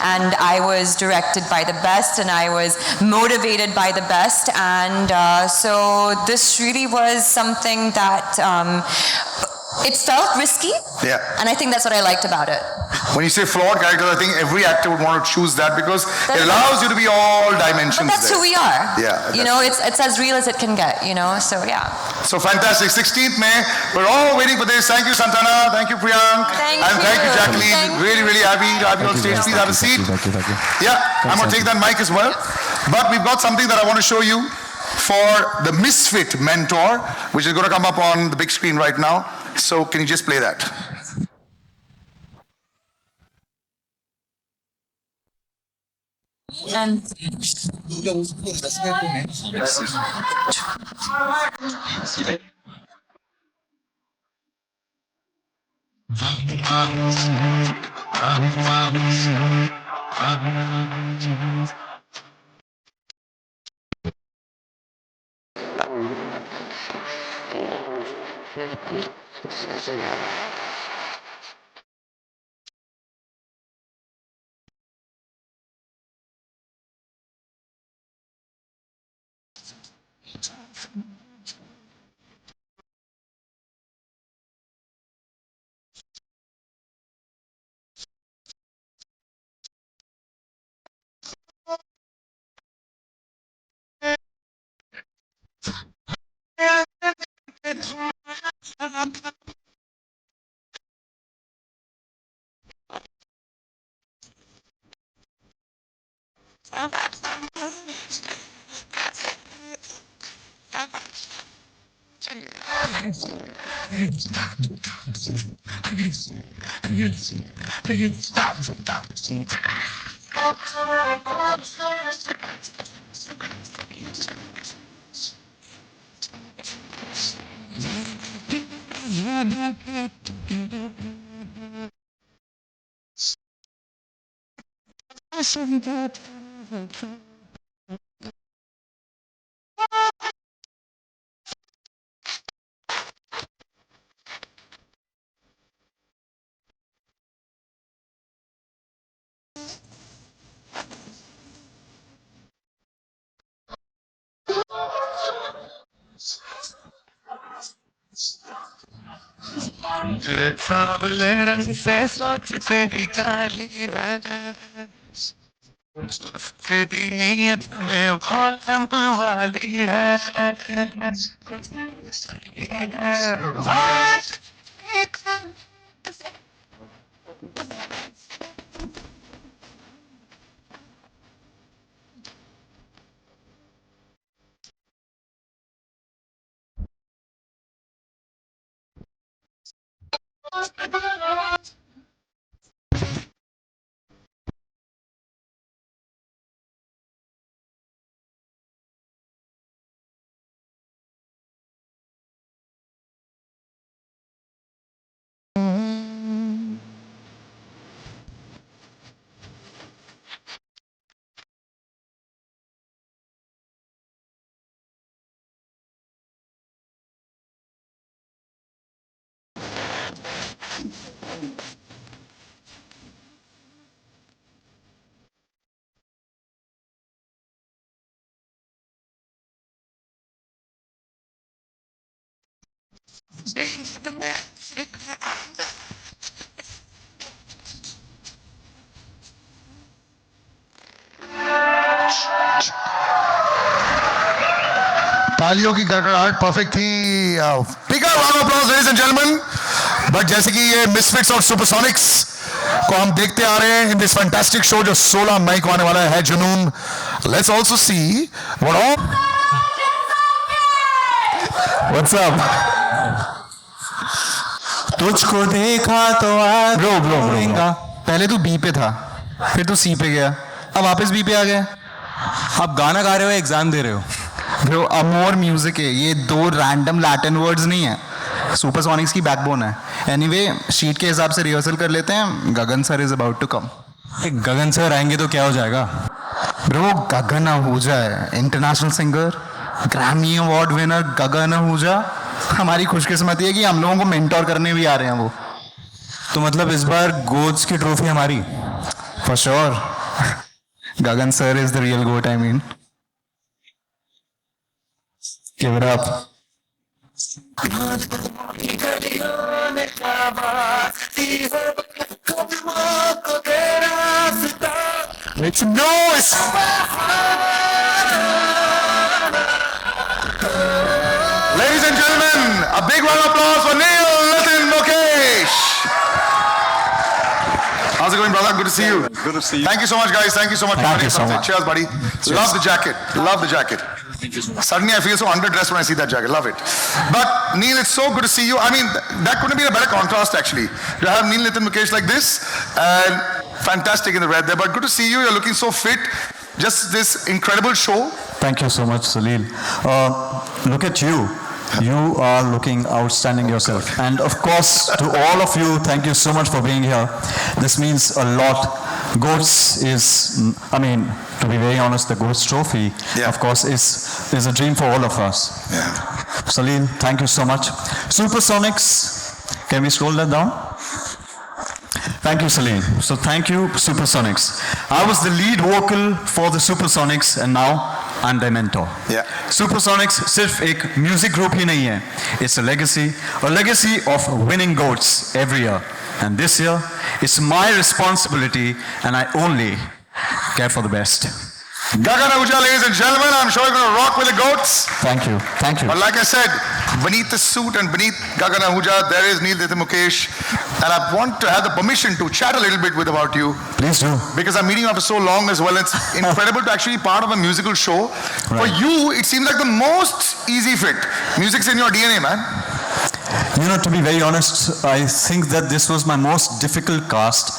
and I was directed by the best, and I was motivated by the best, and so this really was something that it felt risky, Yeah. and I think that's what I liked about it. When you say flawed characters, I think every actor would want to choose that because it allows you to be all dimensions. But that's there. who we are. Yeah. It's as real as it can get, so yeah. So fantastic. 16th May. We're all waiting for this. Thank you, Santana. Thank you, Priyank. Thank and thank you, you. Jacqueline. Thank really, really happy to have you on stage. Please have a seat. Thank you. Yeah, I'm going to take that mic as well. But we've got something that I want to show you for the Misfit Mentor, which is going to come up on the big screen right now. So can you just play that? And तालियों की गड़गड़ाहट perfect थी. Big round of applause, ladies and gentlemen. But जैसे कि ये misfits और सुपरसोनिक्स को हम देखते आ रहे हैं इन दिस फैंटास्टिक शो जो 16 मई को आने वाला है जुनून. Let's also see what all what's up. तुझको देखा तो आज ब्रो पहले तू बी पे था, फिर तू सी पे गया, अब वापस बी पे आ गया. आप गाना गा रहे हो, एग्जाम दे रहे हो. ब्रो अब मोर म्यूजिक है, ये दो रैंडम लैटिन वर्ड्स नहीं है, सुपरसोनिक्स की बैकबोन है. एनीवे शीट के हिसाब से रिहर्सल कर लेते हैं. Gagan sir is about to come. Gagan sir आएंगे तो क्या हो जाएगा? ब्रो गगन आहूजा है, international singer, Grammy award winner Gagan Ahuja. हमारी खुशकिस्मती है कि हम लोगों को मेंटोर करने भी आ रहे हैं वो. तो मतलब इस बार गोट्स की ट्रॉफी हमारी? For sure. Gagan sir is the real goat. I mean give it up. Make some noise! Ladies and gentlemen, a big round of applause for Neil Nitin Mukesh. How's it going, brother? Good to see you. Good to see you. Thank you so much, guys. Thank you so much. Thank you so much. Cheers, buddy. Love the jacket. Love the jacket. Suddenly I feel so underdressed when I see that jacket. Love it. But Neil, it's so good to see you. I mean, that couldn't have been a better contrast actually. To have Neil Nitin Mukesh like this and fantastic in the red there. But good to see you. You're looking so fit. Just this incredible show. Thank you so much, Salil. Look at you. You are looking outstanding yourself. And of course, to all of you, thank you so much for being here. This means a lot. GOATS is, I mean, to be very honest, the GOATS trophy, of course, is a dream for all of us. Yeah. Salil, thank you so much. Supersonics, can we scroll that down? Thank you, Salil. So thank you, Supersonics. I was the lead vocal for the Supersonics and now I'm their mentor. Yeah. Supersonics सिर्फ एक music group ही नहीं है. It's a legacy of winning GOATs every year. And this year, it's my responsibility and I only care for the best. Gagan Ahuja, ladies and gentlemen, I'm sure you're going to rock with the GOATs. Thank you. Thank you. But like I said, beneath the suit and beneath Gagan Ahuja, there is Neil Nitin Mukesh. And I want to have the permission to chat a little bit with about you. Please do. Because I'm meeting you after so long as well. It's incredible to actually be part of a musical show. Right. For you, it seems like the most easy fit. Music's in your DNA, man. You know, to be very honest, I think that this was my most difficult cast.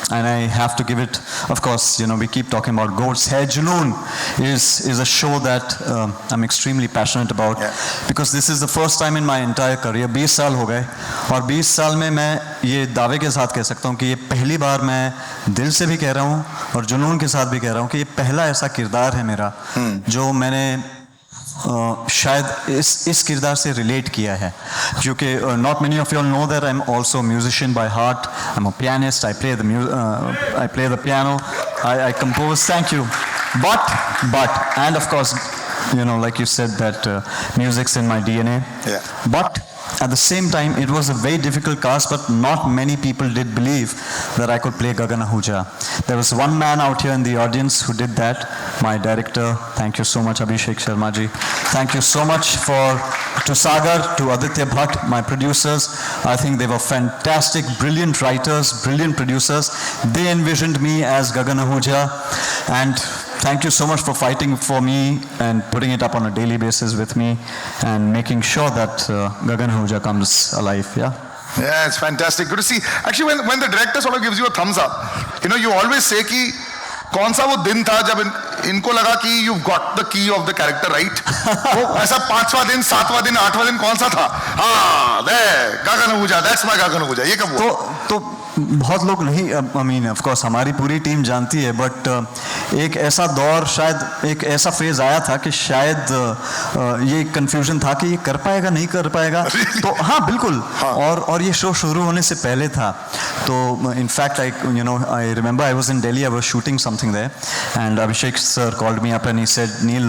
And I have to give it, of course, you know, we keep talking about GOATs. Hai Junoon is a show that I'm extremely passionate about. Yeah. Because this is the first time in my entire career, 20 साल हो गए, और 20 साल में मैं ये दावे के साथ कह सकता हूँ कि ये पहली बार मैं दिल से भी कह रहा हूँ और जुनून के साथ भी कह रहा हूँ कि ये पहला ऐसा किरदार है मेरा जो मैंने शायद इस किरदार से रिलेट किया है, क्योंकि not many of you all know that I am also musician by heart. I am a pianist. I play the piano. I compose. Thank you. But and of course, you know, like you said that music's in my DNA. Yeah. But at the same time, it was a very difficult cast, but not many people did believe that I could play Gagan Ahuja. There was one man out here in the audience who did that, my director. Thank you so much, Abhishek Sharma ji. Thank you so much to Sagar, to Aditya Bhatt, my producers. I think they were fantastic, brilliant writers, brilliant producers. They envisioned me as Gagan Ahuja, and thank you so much for fighting for me and putting it up on a daily basis with me and making sure that Gagan Ahuja comes alive. Yeah, it's fantastic. Good to see. Actually, when the director sort of gives you a thumbs up, you always say कि कौन सा वो दिन था जब इनको लगा कि you've got the key of the character right. वो ऐसा 5वां दिन, 7वां दिन, 8वां दिन कौन सा था? हाँ, there, Gagan Ahuja, that's my Gagan Ahuja. ये कब हुआ? तो बहुत लोग नहीं, I mean, of course, हमारी पूरी टीम जानती है, बट एक ऐसा दौर, शायद एक ऐसा फेज आया था कि शायद ये कंफ्यूजन था कि ये कर पाएगा नहीं कर पाएगा. तो हाँ, बिल्कुल. और ये शो शुरू होने से पहले था. तो in fact I remember I was in Delhi, I was shooting something there, and Abhishek sir called me up and he said, Neil,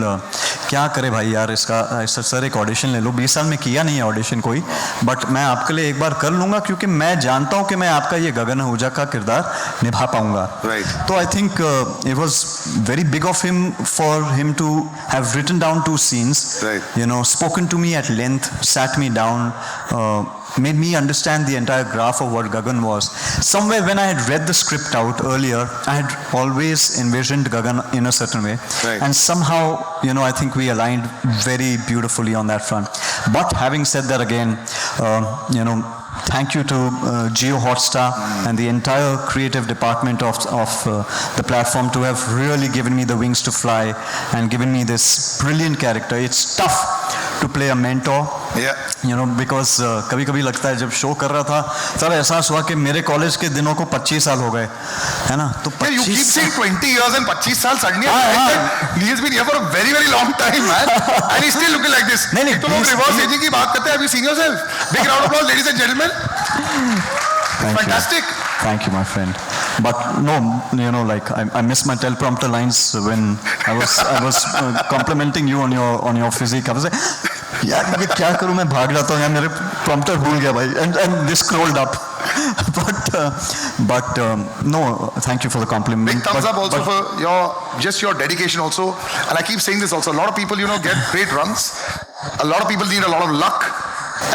क्या करे भाई यार इसका, सर एक ऑडिशन ले लो. 20 साल में किया नहीं है ऑडिशन कोई, बट मैं आपके लिए एक बार कर लूंगा क्योंकि मैं जानता हूँ कि मैं आपका ये गगन आहूजा का किरदार निभा पाऊंगा. तो I think it was very big of him for him to have written down 2 scenes, spoken to me at length, sat me down, made me understand the entire graph of what Gagan was. Somewhere when I had read the script out earlier, I had always envisioned Gagan in a certain way. And somehow, I think we aligned very beautifully on that front. But having said that again, thank you to Jio Hotstar and the entire creative department of the platform to have really given me the wings to fly and given me this brilliant character. It's tough to play a mentor, because कभी-कभी लगता है जब show कर रहा था तब एहसास हुआ कि मेरे कॉलेज के दिनों को 25 साल हो गए, है ना? तो 25 you keep saying 20 years and 25 साल suddenly he has been here for a very very long time, man, and he's still looking like this. नहीं तो लोग रिवर्स एजिंग की बात करते हैं. Have you seen yourself? Big round of applause, ladies and gentlemen. Fantastic. Thank you, my friend. But no, like I miss my teleprompter lines when I was complimenting you on your physique. I was like, यार ये क्या करूँ, मैं भाग जाता हूँ यार, मेरे prompter भूल गया भाई, and this scrolled up. but no, thank you for the compliment. Big thumbs up also for your dedication also. And I keep saying this also. A lot of people, get great runs. A lot of people need a lot of luck.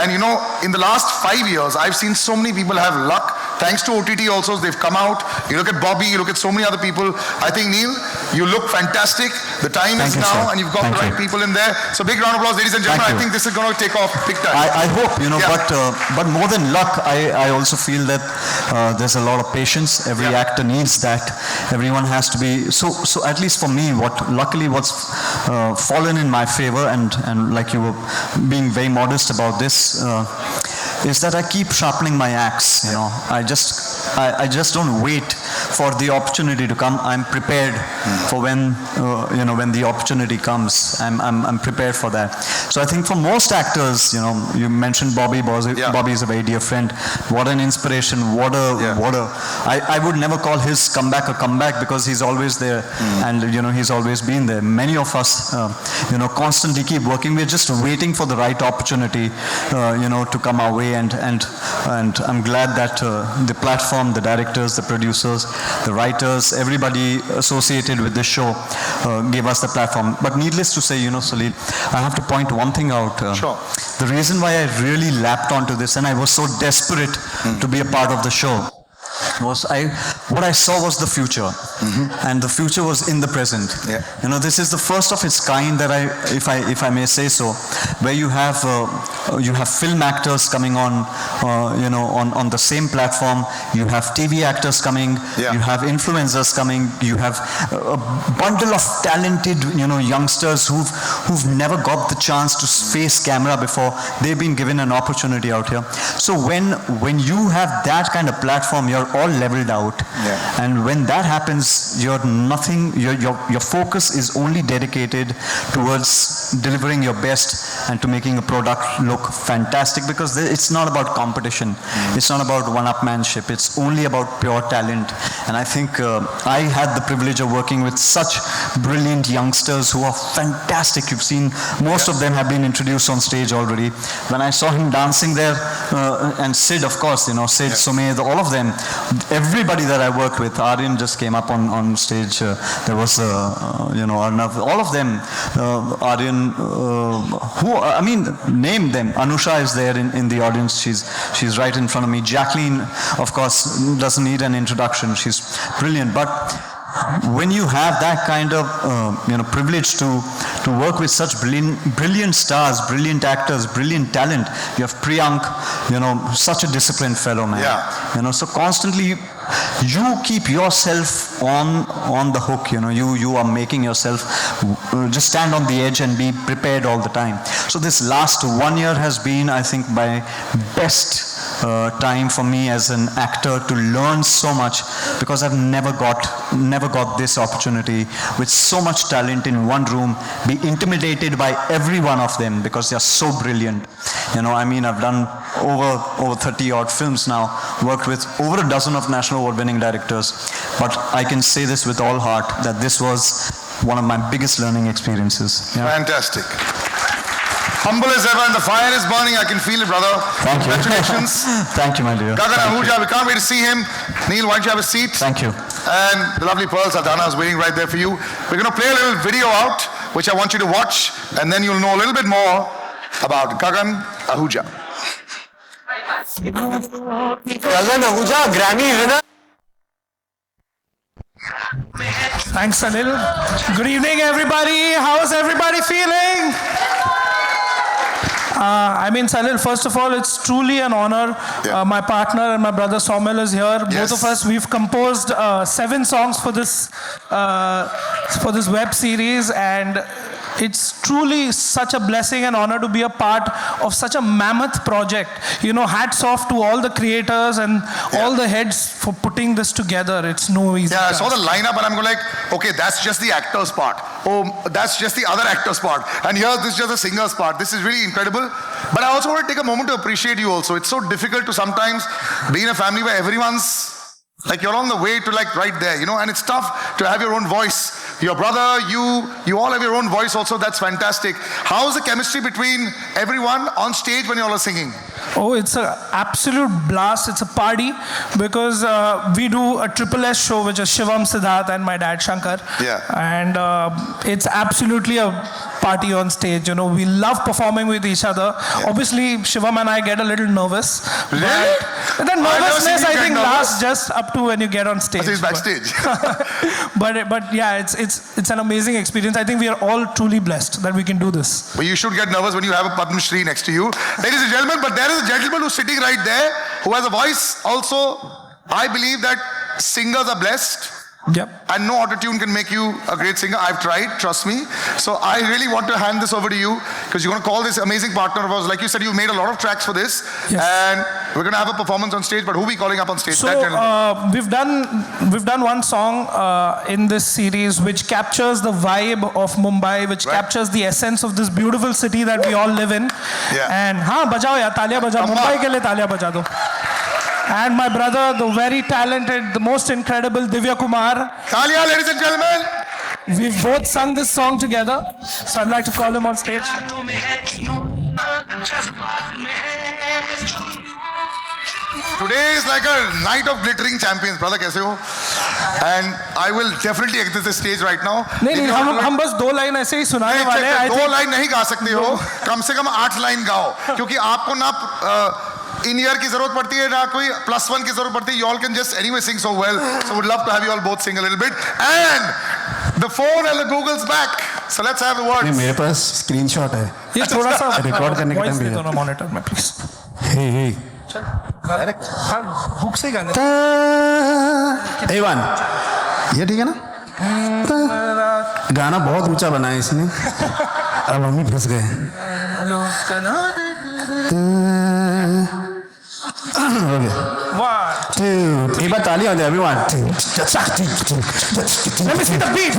And in the last 5 years, I've seen so many people have luck. Thanks to OTT also, they've come out. You look at Bobby, you look at so many other people. I think, Neil, you look fantastic. The time is now, and you've got the right people in there. So big round of applause, ladies and gentlemen. I think this is going to take off big time. I hope, but more than luck, I also feel that there's a lot of patience. Every actor needs that. Everyone has to be, so at least for me, what's fallen in my favor, and like you were being very modest about this, is that I keep sharpening my axe. I just don't wait for the opportunity to come. I'm prepared for when the opportunity comes. I'm prepared for that. So I think for most actors, you mentioned Bobby. Bobby is a very dear friend. What an inspiration! I would never call his comeback a comeback because he's always there, and he's always been there. Many of us, constantly keep working. We're just waiting for the right opportunity, to come our way. And I'm glad that the platform, the directors, the producers, the writers, everybody associated with this show gave us the platform. But needless to say, Salil, I have to point one thing out. Sure. The reason why I really lapped onto this and I was so desperate to be a part of the show was what I saw was the future, and the future was in the present. This is the first of its kind that if I may say so, where you have film actors coming on the same platform. You have TV actors coming. You have influencers coming. You have a bundle of talented youngsters who've never got the chance to face camera before. They've been given an opportunity out here. So when you have that kind of platform, you're all leveled out, and when that happens, your focus is only dedicated towards delivering your best and to making a product look fantastic because it's not about competition. It's not about one-upmanship. It's only about pure talent. And I think I had the privilege of working with such brilliant youngsters who are fantastic. You've seen most of them have been introduced on stage already. When I saw him dancing there, and Sid, of course, you know, Sid, Sumedh, all of them, everybody that I worked with, Aryan just came up on stage. There was, you know, Arnav, all of them, Aryan, name them. Anusha is there in the audience. She's right in front of me. Jacqueline, of course, doesn't need an introduction. She's brilliant. But when you have that kind of privilege to work with such brilliant stars, brilliant actors, brilliant talent, you have Priyank, you know, such a disciplined fellow, man. Yeah. You know, so constantly you keep yourself on the hook. You know, you are making yourself just stand on the edge and be prepared all the time. So this last 1 year has been, I think, my best time for me as an actor to learn so much, because I've never got this opportunity with so much talent in one room, be intimidated by every one of them because they are so brilliant. You know, I mean, I've done over 30 odd films now, worked with over a dozen of national award winning directors, but I can say this with all heart that this was one of my biggest learning experiences. Yeah. Fantastic. Humble as ever, and the fire is burning. I can feel it, brother. Thank you. Congratulations. Thank you, my dear. Gagan Thank Ahuja, you. we can't wait to see him. Neil, why don't you have a seat? Thank you. And the lovely Pearl Sardana is waiting right there for you. We're going to play a little video out, which I want you to watch, and then you'll know a little bit more about Gagan Ahuja. Gagan Ahuja, Grammy winner. Thanks, Salil. Good evening, everybody. How's everybody feeling? Salil, first of all, it's truly an honor. Yeah. My partner and my brother Saumil is here. Yes. Both of us, we've composed 7 songs for this web series, and it's truly such a blessing and honor to be a part of such a mammoth project. You know, hats off to all the creators and all the heads for putting this together. It's no easy Yeah, I task. saw the lineup and I'm going like, okay, that's just the actor's part. Oh, that's just the other actor's part. And here, this is just the singer's part. This is really incredible. But I also want to take a moment to appreciate you also. It's so difficult to sometimes be in a family where everyone's like, you're on the way to like right there, you know, and it's tough to have your own voice. Your brother, you all have your own voice also. That's fantastic. How's the chemistry between everyone on stage when you all are singing? Oh, it's an absolute blast. It's a party because we do a Triple S show, which is Shivam, Siddharth, and my dad, Shankar. Yeah. And it's absolutely a party on stage. You know, we love performing with each other. Yeah. Obviously, Shivam and I get a little nervous. Really? But the nervousness, I think, lasts just up to when you get on stage. He's backstage. But yeah, it's an amazing experience. I think we are all truly blessed that we can do this. But you should get nervous when you have a Padma Shri next to you. Ladies and gentlemen, but there is a gentleman who's sitting right there who has a voice also. I believe that singers are blessed. Yep. And no autotune can make you a great singer. I've tried, trust me. So I really want to hand this over to you because you're going to call this amazing partner of ours. Like you said, you've made a lot of tracks for this. Yes. And we're going to have a performance on stage, but who are we calling up on stage? So That gentleman. we've done one song in this series which captures the vibe of Mumbai, which captures the essence of this beautiful city that we all live in. Yeah. And bajao ya, talia bajao. Mumbai ke liye talia baja do. And my brother, the very talented, the most incredible Divya Kumar. Talia, ladies and gentlemen. We've both sung this song together. So I'd like to call him on stage. Today is like a night of glittering champions, brother. कैसे हो? And I will definitely exit the stage right now. नहीं हम बस 2 line ऐसे ही सुनाने वाले हैं. 2 line नहीं गा सकते हो. कम से कम 8 लाइन गाओ. क्योंकि आपको ना in ear की जरूरत पड़ती है ना कोई +1 की जरूरत पड़ती है. You all can just anyway sing so well. So would love to have you all both sing a little bit. And the phone and the Google's back. So let's have the words. नहीं, मेरे पास screenshot है. ये थोड़ा सा record करने का voice time दे भी दो है. ना मॉनिटर में प्लीज. हे बुक से गाने. एवन ये ठीक है ना. गाना बहुत ऊंचा बना है इसने. अब हम ही फंस गए. एक बार ताली हो जाए everyone. Let me see the beat.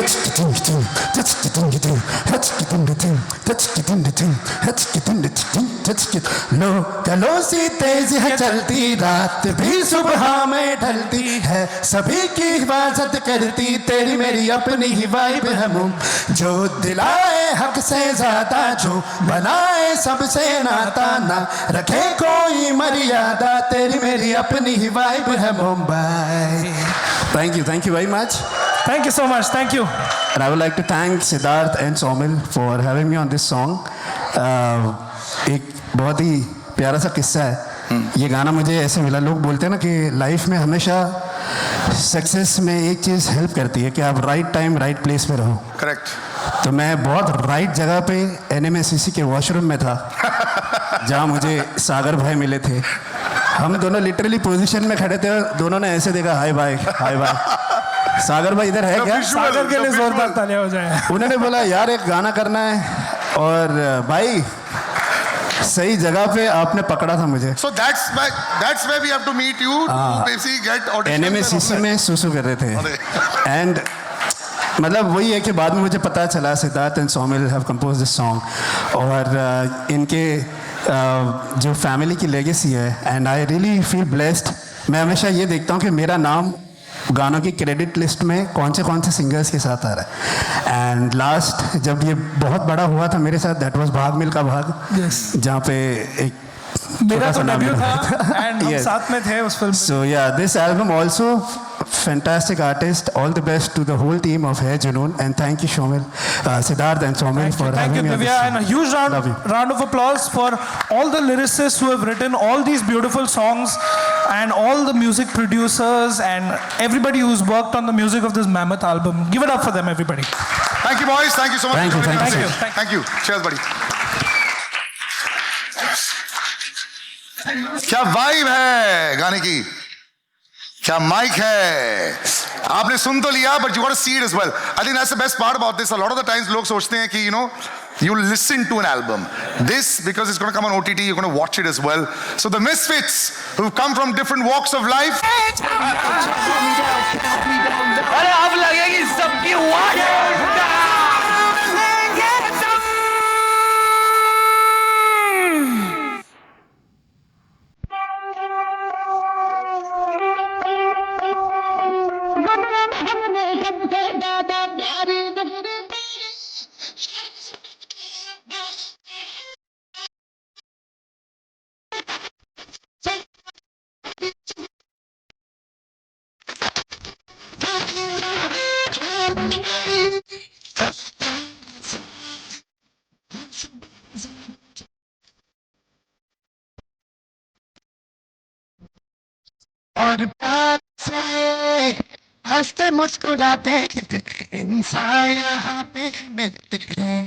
लो गलों से तेज है चलती रात भी सुबह में ढलती है सभी की हिफाजत करती तेरी मेरी अपनी ही वाइब है मुम जो दिलाए हक से ज्यादा जो बनाए सबसे नाता ना रखे कोई मर्यादा तेरी मेरी अपनी ही वाइब है Mumbai. Thank you very much. Thank you so much. Thank you. And I would like to thank Siddharth and Somil for having me on this song. एक बहुत ही प्यारा सा किस्सा है. ये गाना मुझे ऐसे मिला. लोग बोलते हैं ना कि लाइफ में हमेशा सक्सेस में एक चीज़ हेल्प करती है कि आप राइट टाइम राइट प्लेस पे रहो. करेक्ट. तो मैं बहुत राइट जगह पे NMSCC के वॉशरूम में था जहाँ मुझे सागर भाई मिले थे. हम दोनों लिटरली पोजीशन में खड़े थे और दोनों ने ऐसे देखा हाय भाई हाय भाई. सागर भाई इधर है क्या? सागर के लिए जोरदार तालियां हो जाए. उन्होंने बोला यार एक गाना करना है और भाई सही जगह पे आपने पकड़ा था मुझे. So that's where we have to meet you to basically get audition. NMSCC में सुसु कर रहे थे एंड मतलब वही है कि बाद में मुझे पता चला Siddharth and Somil have compose this song और इनके जो फैमिली की लेगेसी है and I really feel blessed. मैं हमेशा ये देखता हूँ कि मेरा नाम गानों की क्रेडिट लिस्ट में कौन से सिंगर्स के साथ आ रहा है. एंड लास्ट जब ये बहुत बड़ा हुआ था मेरे साथ दैट वाज भाग मिल्खा भाग जहाँ पे एक मेरा तो डेब्यू था एंड हम साथ में थे उस film. So yeah, this album also fantastic artist. All the best to the whole team of Hai Junoon and thank you Shomil, Siddharth and Somil for having me on this. And a huge round of applause for all the lyricists who have written all these beautiful songs and all the music producers and everybody who's worked on the music of this mammoth album. Give it up for them, everybody. Thank you, boys. Thank you so much. Thank you. Cheers, buddy. क्या vibe है गाने की, क्या mic है. आपने सुन तो लिया but you got to see it as well. I think that's the best part about this. A lot of the times लोग सोचते हैं कि you listen to an album. This, because it's going to come on OTT, you're going to watch it as well. So the misfits who've come from different walks of life. अरे अब लगेगी सबकी और बात से हंसते मुस्कुराते इंसान यहाँ पे मिलते हैं.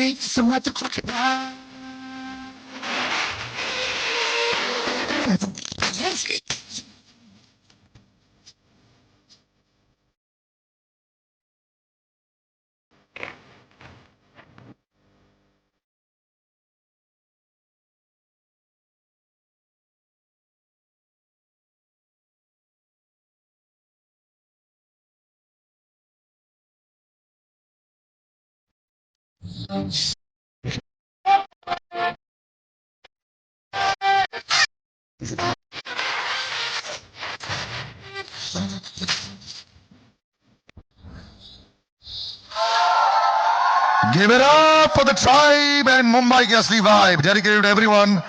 streets, so much to talk about. Give it up for the tribe and Mumbai की असली vibe. Dedicated to everyone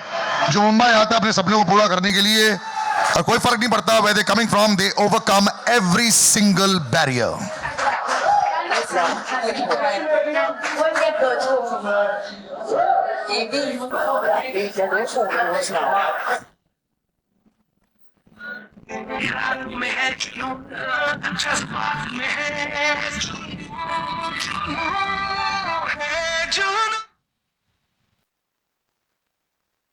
जो मुंबई आता है अपने सपनों को पूरा करने के लिए और कोई फर्क नहीं पड़ता where they coming from, they overcome every single barrier. में है क्यों जज्बात में है